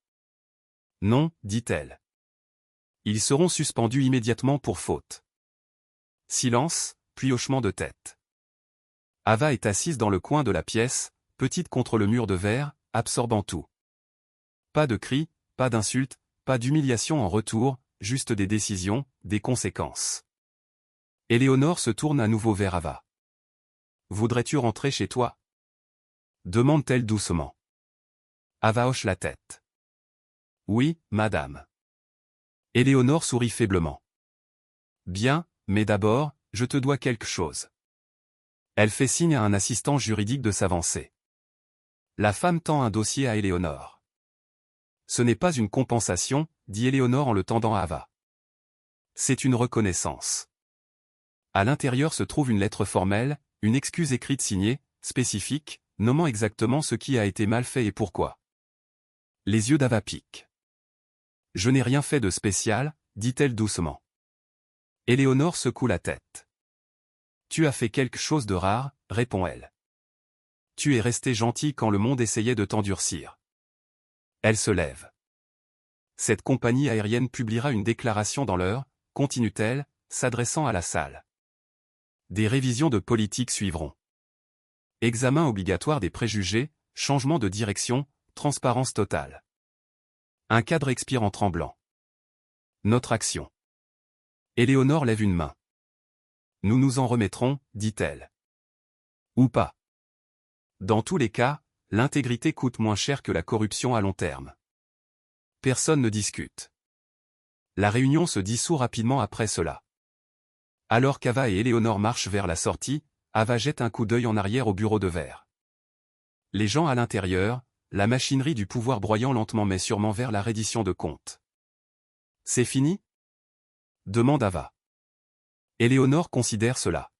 Non, dit-elle. Ils seront suspendus immédiatement pour faute. Silence, puis hochement de tête. Ava est assise dans le coin de la pièce, petite contre le mur de verre, absorbant tout. Pas de cris, pas d'insultes, pas d'humiliation en retour, juste des décisions, des conséquences. Éléonore se tourne à nouveau vers Ava. Voudrais-tu rentrer chez toi? Demande-t-elle doucement. Ava hoche la tête. Oui, madame. Éléonore sourit faiblement. Bien, mais d'abord, je te dois quelque chose. Elle fait signe à un assistant juridique de s'avancer. La femme tend un dossier à Éléonore. Ce n'est pas une compensation, dit Éléonore en le tendant à Ava. C'est une reconnaissance. À l'intérieur se trouve une lettre formelle, une excuse écrite signée, spécifique, nommant exactement ce qui a été mal fait et pourquoi. Les yeux d'Ava piquent. Je n'ai rien fait de spécial, dit-elle doucement. Éléonore secoue la tête. Tu as fait quelque chose de rare, répond-elle. Tu es resté gentil quand le monde essayait de t'endurcir. Elle se lève. Cette compagnie aérienne publiera une déclaration dans l'heure, continue-t-elle, s'adressant à la salle. Des révisions de politique suivront. Examen obligatoire des préjugés, changement de direction, transparence totale. Un cadre expire en tremblant. Notre action. Éléonore lève une main. Nous nous en remettrons, dit-elle. Ou pas. Dans tous les cas, l'intégrité coûte moins cher que la corruption à long terme. Personne ne discute. La réunion se dissout rapidement après cela. Alors qu'Ava et Éléonore marchent vers la sortie, Ava jette un coup d'œil en arrière au bureau de verre. Les gens à l'intérieur, la machinerie du pouvoir broyant lentement mais sûrement vers la reddition de comptes. C'est fini? Demande Ava. Éléonore considère cela.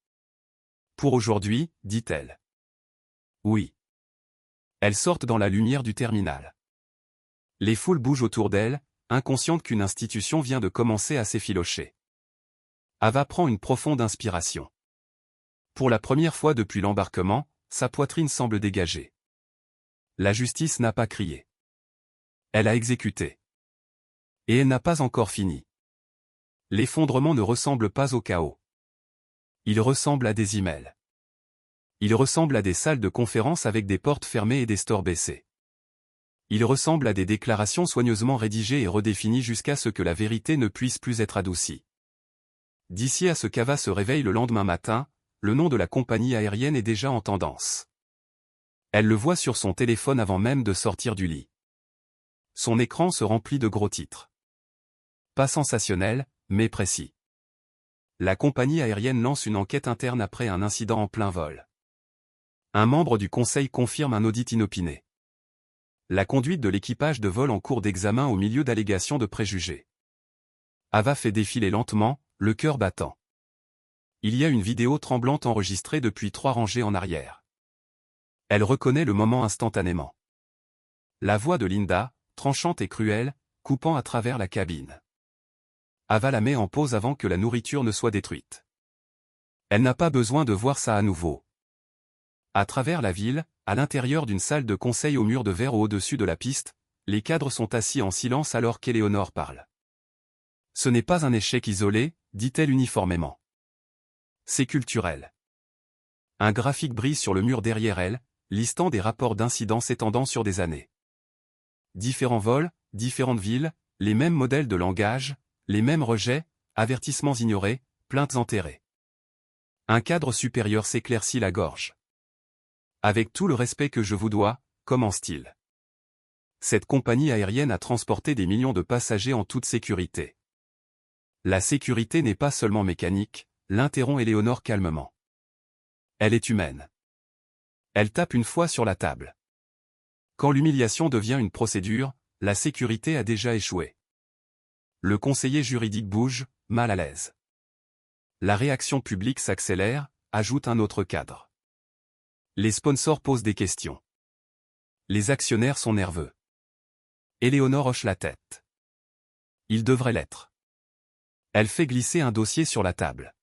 Pour aujourd'hui, dit-elle. Oui. Elles sortent dans la lumière du terminal. Les foules bougent autour d'elles, inconscientes qu'une institution vient de commencer à s'effilocher. Ava prend une profonde inspiration. Pour la première fois depuis l'embarquement, sa poitrine semble dégagée. La justice n'a pas crié. Elle a exécuté. Et elle n'a pas encore fini. L'effondrement ne ressemble pas au chaos. Il ressemble à des emails. Il ressemble à des salles de conférence avec des portes fermées et des stores baissés. Il ressemble à des déclarations soigneusement rédigées et redéfinies jusqu'à ce que la vérité ne puisse plus être adoucie. D'ici à ce qu'Ava se réveille le lendemain matin, le nom de la compagnie aérienne est déjà en tendance. Elle le voit sur son téléphone avant même de sortir du lit. Son écran se remplit de gros titres. Pas sensationnel, mais précis. La compagnie aérienne lance une enquête interne après un incident en plein vol. Un membre du conseil confirme un audit inopiné. La conduite de l'équipage de vol en cours d'examen au milieu d'allégations de préjugés. Ava fait défiler lentement, le cœur battant. Il y a une vidéo tremblante enregistrée depuis 3 rangées en arrière. Elle reconnaît le moment instantanément. La voix de Linda, tranchante et cruelle, coupant à travers la cabine. Ava la met en pause avant que la nourriture ne soit détruite. Elle n'a pas besoin de voir ça à nouveau. À travers la ville, à l'intérieur d'une salle de conseil au mur de verre au-dessus de la piste, les cadres sont assis en silence alors qu'Éléonore parle. Ce n'est pas un échec isolé, dit-elle uniformément. C'est culturel. Un graphique brille sur le mur derrière elle, listant des rapports d'incidents s'étendant sur des années. Différents vols, différentes villes, les mêmes modèles de langage, les mêmes rejets, avertissements ignorés, plaintes enterrées. Un cadre supérieur s'éclaircit la gorge. Avec tout le respect que je vous dois, commence-t-il. Cette compagnie aérienne a transporté des millions de passagers en toute sécurité. La sécurité n'est pas seulement mécanique, l'interrompt Éléonore calmement. Elle est humaine. Elle tape une fois sur la table. Quand l'humiliation devient une procédure, la sécurité a déjà échoué. Le conseiller juridique bouge, mal à l'aise. La réaction publique s'accélère, ajoute un autre cadre. Les sponsors posent des questions. Les actionnaires sont nerveux. Éléonore hoche la tête. Il devrait l'être. Elle fait glisser un dossier sur la table.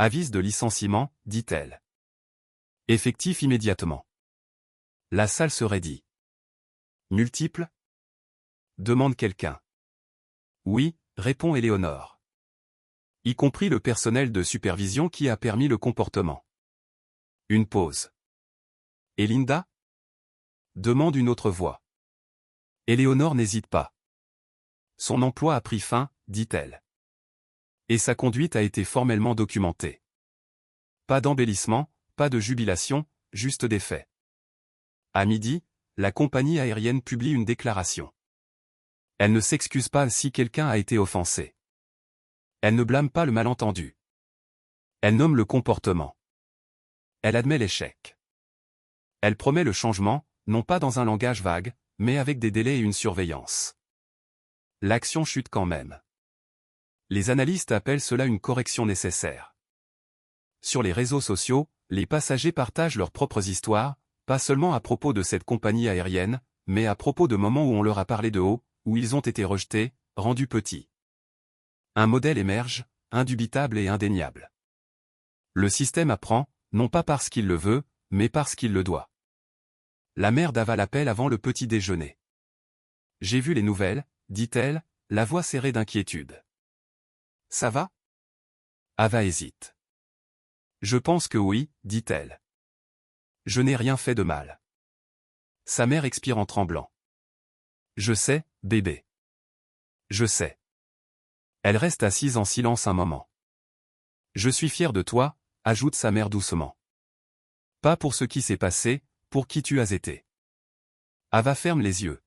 Avis de licenciement, dit-elle. Effectif immédiatement. La salle se raidit. Multiple ? Demande quelqu'un. Oui, répond Éléonore. Y compris le personnel de supervision qui a permis le comportement. Une pause. Et Linda ? Demande une autre voix. Éléonore n'hésite pas. Son emploi a pris fin, dit-elle. Et sa conduite a été formellement documentée. Pas d'embellissement, pas de jubilation, juste des faits. À midi, la compagnie aérienne publie une déclaration. Elle ne s'excuse pas si quelqu'un a été offensé. Elle ne blâme pas le malentendu. Elle nomme le comportement. Elle admet l'échec. Elle promet le changement, non pas dans un langage vague, mais avec des délais et une surveillance. L'action chute quand même. Les analystes appellent cela une correction nécessaire. Sur les réseaux sociaux, les passagers partagent leurs propres histoires, pas seulement à propos de cette compagnie aérienne, mais à propos de moments où on leur a parlé de haut, où ils ont été rejetés, rendus petits. Un modèle émerge, indubitable et indéniable. Le système apprend, non pas parce qu'il le veut, mais parce qu'il le doit. La mère d'Ava l'appelle avant le petit déjeuner. J'ai vu les nouvelles, dit-elle, la voix serrée d'inquiétude. Ça va ? Ava hésite. Je pense que oui, dit-elle. Je n'ai rien fait de mal. Sa mère expire en tremblant. Je sais, bébé. Je sais. Elle reste assise en silence un moment. Je suis fière de toi, ajoute sa mère doucement. Pas pour ce qui s'est passé, pour qui tu as été. Ava ferme les yeux.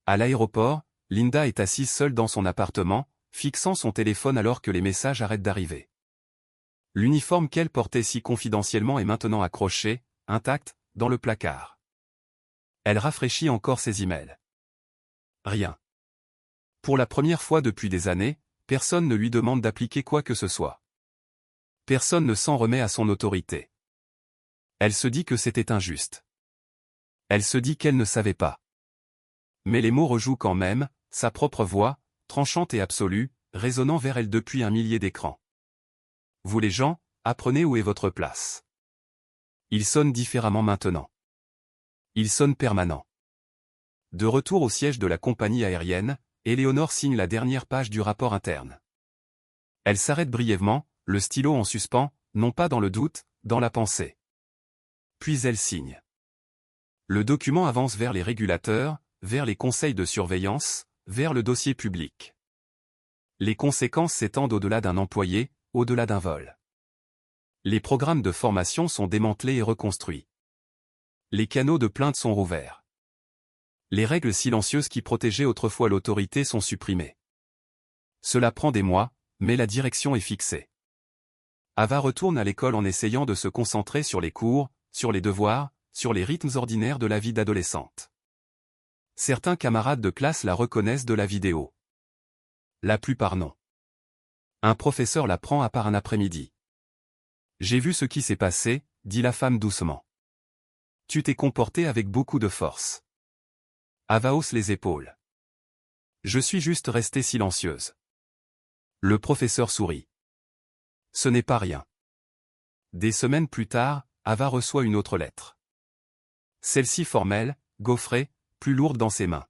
À l'aéroport, Linda est assise seule dans son appartement, fixant son téléphone alors que les messages arrêtent d'arriver. L'uniforme qu'elle portait si confidentiellement est maintenant accroché, intact, dans le placard. Elle rafraîchit encore ses emails. Rien. Pour la première fois depuis des années, personne ne lui demande d'appliquer quoi que ce soit. Personne ne s'en remet à son autorité. Elle se dit que c'était injuste. Elle se dit qu'elle ne savait pas. Mais les mots rejouent quand même, sa propre voix, tranchante et absolue, résonnant vers elle depuis un millier d'écrans. Vous les gens, apprenez où est votre place. Il sonne différemment maintenant. Il sonne permanent. De retour au siège de la compagnie aérienne, Éléonore signe la dernière page du rapport interne. Elle s'arrête brièvement, le stylo en suspens, non pas dans le doute, dans la pensée. Puis elle signe. Le document avance vers les régulateurs, vers les conseils de surveillance, vers le dossier public. Les conséquences s'étendent au-delà d'un employé, au-delà d'un vol. Les programmes de formation sont démantelés et reconstruits. Les canaux de plainte sont rouverts. Les règles silencieuses qui protégeaient autrefois l'autorité sont supprimées. Cela prend des mois, mais la direction est fixée. Ava retourne à l'école en essayant de se concentrer sur les cours, sur les devoirs, sur les rythmes ordinaires de la vie d'adolescente. Certains camarades de classe la reconnaissent de la vidéo. La plupart non. Un professeur la prend à part un après-midi. J'ai vu ce qui s'est passé, dit la femme doucement. Tu t'es comportée avec beaucoup de force. Ava hausse les épaules. Je suis juste restée silencieuse. Le professeur sourit. Ce n'est pas rien. Des semaines plus tard, Ava reçoit une autre lettre. Celle-ci formelle, gaufrée, plus lourde dans ses mains.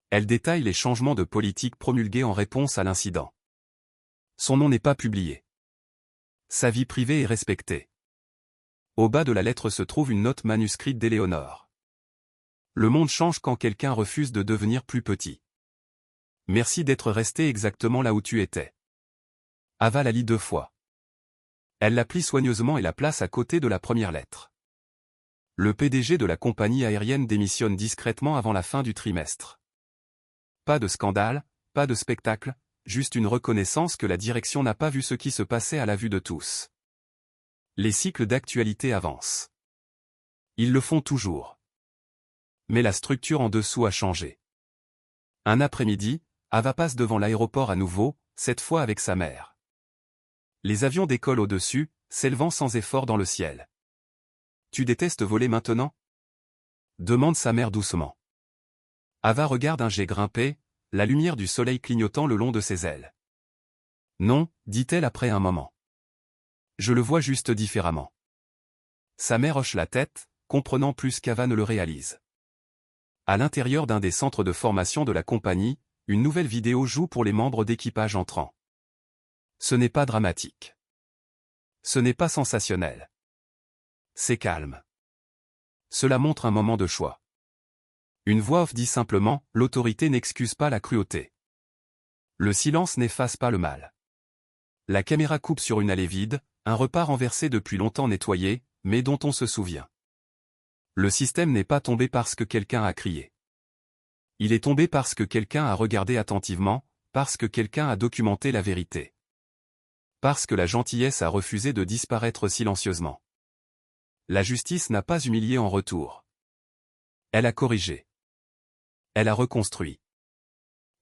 Elle détaille les changements de politique promulgués en réponse à l'incident. Son nom n'est pas publié. Sa vie privée est respectée. Au bas de la lettre se trouve une note manuscrite d'Éléonore. Le monde change quand quelqu'un refuse de devenir plus petit. Merci d'être resté exactement là où tu étais. Ava la lit 2 fois. Elle la plie soigneusement et la place à côté de la première lettre. Le PDG de la compagnie aérienne démissionne discrètement avant la fin du trimestre. Pas de scandale, pas de spectacle, juste une reconnaissance que la direction n'a pas vu ce qui se passait à la vue de tous. Les cycles d'actualité avancent. Ils le font toujours. Mais la structure en dessous a changé. Un après-midi, Ava passe devant l'aéroport à nouveau, cette fois avec sa mère. Les avions décollent au-dessus, s'élevant sans effort dans le ciel. « Tu détestes voler maintenant ?» demande sa mère doucement. Ava regarde un jet grimper, la lumière du soleil clignotant le long de ses ailes. « Non, dit-elle après un moment. Je le vois juste différemment. » Sa mère hoche la tête, comprenant plus qu'Ava ne le réalise. À l'intérieur d'un des centres de formation de la compagnie, une nouvelle vidéo joue pour les membres d'équipage entrants. Ce n'est pas dramatique. Ce n'est pas sensationnel. C'est calme. Cela montre un moment de choix. Une voix off dit simplement « L'autorité n'excuse pas la cruauté. » Le silence n'efface pas le mal. La caméra coupe sur une allée vide, un repas renversé depuis longtemps nettoyé, mais dont on se souvient. Le système n'est pas tombé parce que quelqu'un a crié. Il est tombé parce que quelqu'un a regardé attentivement, parce que quelqu'un a documenté la vérité. Parce que la gentillesse a refusé de disparaître silencieusement. La justice n'a pas humilié en retour. Elle a corrigé. Elle a reconstruit.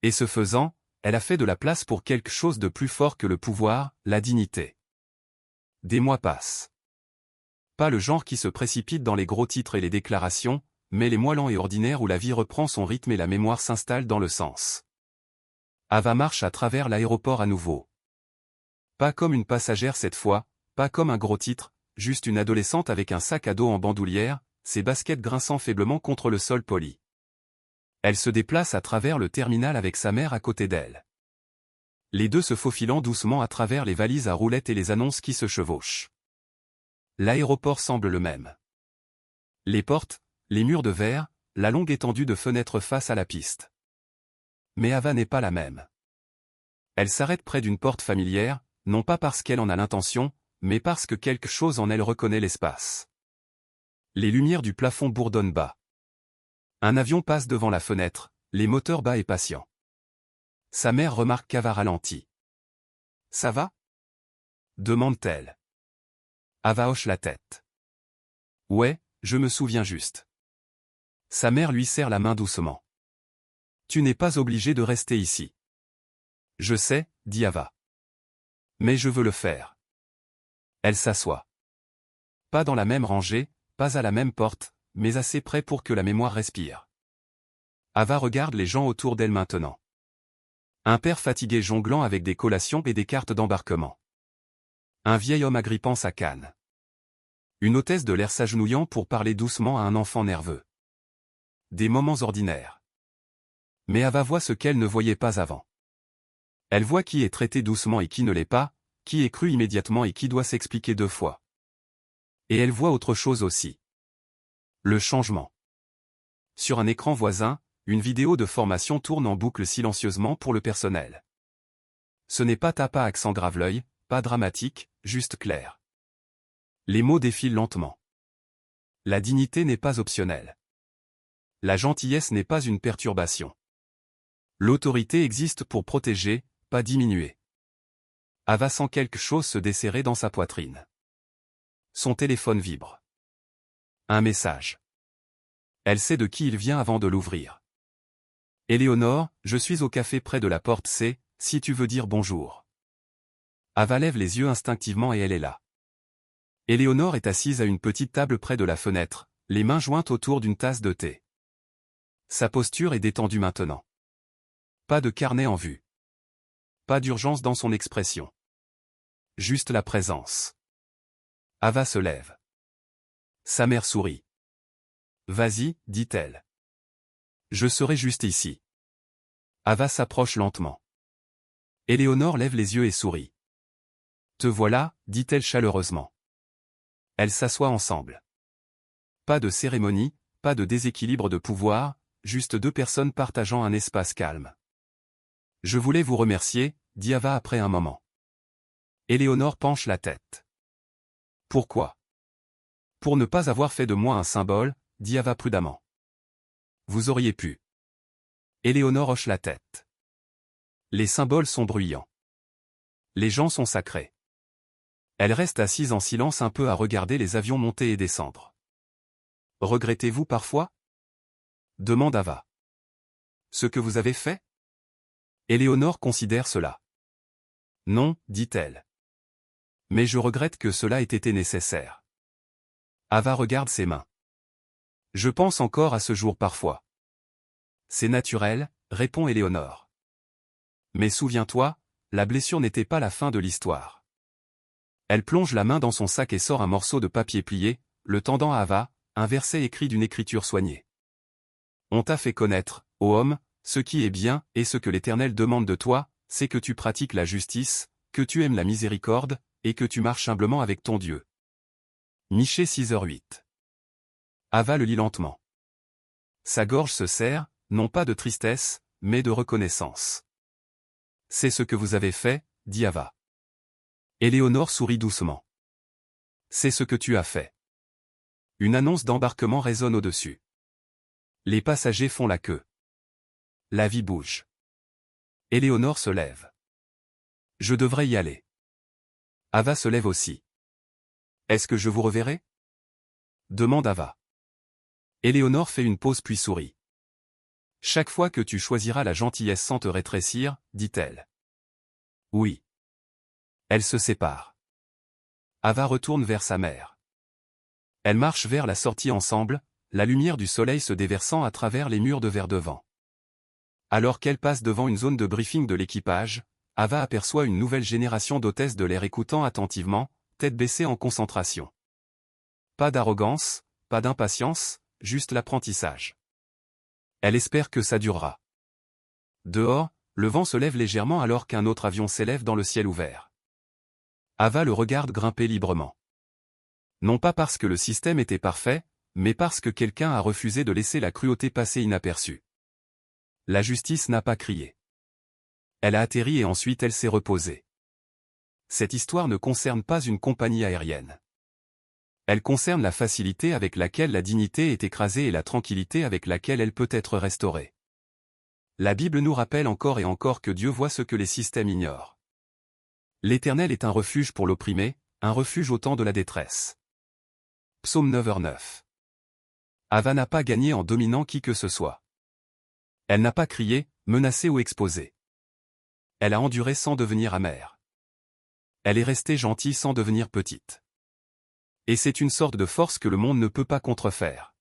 Et ce faisant, elle a fait de la place pour quelque chose de plus fort que le pouvoir, la dignité. Des mois passent. Pas le genre qui se précipite dans les gros titres et les déclarations, mais les mois lents et ordinaires où la vie reprend son rythme et la mémoire s'installe dans le sens. Ava marche à travers l'aéroport à nouveau. Pas comme une passagère cette fois, pas comme un gros titre, juste une adolescente avec un sac à dos en bandoulière, ses baskets grinçant faiblement contre le sol poli. Elle se déplace à travers le terminal avec sa mère à côté d'elle. Les deux se faufilant doucement à travers les valises à roulettes et les annonces qui se chevauchent. L'aéroport semble le même. Les portes, les murs de verre, la longue étendue de fenêtres face à la piste. Mais Ava n'est pas la même. Elle s'arrête près d'une porte familière, non pas parce qu'elle en a l'intention, mais parce que quelque chose en elle reconnaît l'espace. Les lumières du plafond bourdonnent bas. Un avion passe devant la fenêtre, les moteurs bas et patients. Sa mère remarque qu'Ava ralentit. « Ça va ?» demande-t-elle. Ava hoche la tête. « Ouais, je me souviens juste. » Sa mère lui serre la main doucement. « Tu n'es pas obligé de rester ici. »« Je sais, » dit Ava. « Mais je veux le faire. » Elle s'assoit. Pas dans la même rangée, pas à la même porte, mais assez près pour que la mémoire respire. Ava regarde les gens autour d'elle maintenant. Un père fatigué jonglant avec des collations et des cartes d'embarquement. Un vieil homme agrippant sa canne. Une hôtesse de l'air s'agenouillant pour parler doucement à un enfant nerveux. Des moments ordinaires. Mais Ava voit ce qu'elle ne voyait pas avant. Elle voit qui est traité doucement et qui ne l'est pas, qui est cru immédiatement et qui doit s'expliquer 2 fois. Et elle voit autre chose aussi. Le changement. Sur un écran voisin, une vidéo de formation tourne en boucle silencieusement pour le personnel. Ce n'est pas tapa accent grave-l'œil, pas dramatique, juste clair. Les mots défilent lentement. La dignité n'est pas optionnelle. La gentillesse n'est pas une perturbation. L'autorité existe pour protéger, pas diminuer. Ava sent quelque chose se desserrer dans sa poitrine. Son téléphone vibre. Un message. Elle sait de qui il vient avant de l'ouvrir. Éléonore, je suis au café près de la porte C, si tu veux dire bonjour. Ava lève les yeux instinctivement et elle est là. Éléonore est assise à une petite table près de la fenêtre, les mains jointes autour d'une tasse de thé. Sa posture est détendue maintenant. Pas de carnet en vue. Pas d'urgence dans son expression. Juste la présence. Ava se lève. Sa mère sourit. « Vas-y, dit-elle. Je serai juste ici. » Ava s'approche lentement. Éléonore lève les yeux et sourit. « Te voilà, dit-elle chaleureusement. » Elles s'assoient ensemble. Pas de cérémonie, pas de déséquilibre de pouvoir, juste deux personnes partageant un espace calme. Je voulais vous remercier, dit Ava après un moment. Éléonore penche la tête. Pourquoi? Pour ne pas avoir fait de moi un symbole, dit Ava prudemment. Vous auriez pu. Éléonore hoche la tête. Les symboles sont bruyants. Les gens sont sacrés. Elle reste assise en silence un peu à regarder les avions monter et descendre. Regrettez-vous parfois? Demande Ava. Ce que vous avez fait? Éléonore considère cela. Non, dit-elle. Mais je regrette que cela ait été nécessaire. Ava regarde ses mains. Je pense encore à ce jour parfois. C'est naturel, répond Éléonore. Mais souviens-toi, la blessure n'était pas la fin de l'histoire. Elle plonge la main dans son sac et sort un morceau de papier plié, le tendant à Ava, un verset écrit d'une écriture soignée. On t'a fait connaître, ô homme, ce qui est bien, et ce que l'Éternel demande de toi, c'est que tu pratiques la justice, que tu aimes la miséricorde, et que tu marches humblement avec ton Dieu. Michée 6h08. Ava le lit lentement. Sa gorge se serre, non pas de tristesse, mais de reconnaissance. C'est ce que vous avez fait, dit Ava. Éléonore sourit doucement. C'est ce que tu as fait. Une annonce d'embarquement résonne au-dessus. Les passagers font la queue. La vie bouge. Éléonore se lève. Je devrais y aller. Ava se lève aussi. Est-ce que je vous reverrai? Demande Ava. Éléonore fait une pause puis sourit. Chaque fois que tu choisiras la gentillesse sans te rétrécir, dit-elle. Oui. Elles se séparent. Ava retourne vers sa mère. Elles marchent vers la sortie ensemble, la lumière du soleil se déversant à travers les murs de verre devant. Alors qu'elle passe devant une zone de briefing de l'équipage, Ava aperçoit une nouvelle génération d'hôtesses de l'air écoutant attentivement, tête baissée en concentration. Pas d'arrogance, pas d'impatience, juste l'apprentissage. Elle espère que ça durera. Dehors, le vent se lève légèrement alors qu'un autre avion s'élève dans le ciel ouvert. Ava le regarde grimper librement. Non pas parce que le système était parfait, mais parce que quelqu'un a refusé de laisser la cruauté passer inaperçue. La justice n'a pas crié. Elle a atterri et ensuite elle s'est reposée. Cette histoire ne concerne pas une compagnie aérienne. Elle concerne la facilité avec laquelle la dignité est écrasée et la tranquillité avec laquelle elle peut être restaurée. La Bible nous rappelle encore et encore que Dieu voit ce que les systèmes ignorent. L'Éternel est un refuge pour l'opprimé, un refuge au temps de la détresse. Psaume 9h9. Ava n'a pas gagné en dominant qui que ce soit. Elle n'a pas crié, menacé ou exposé. Elle a enduré sans devenir amère. Elle est restée gentille sans devenir petite. Et c'est une sorte de force que le monde ne peut pas contrefaire.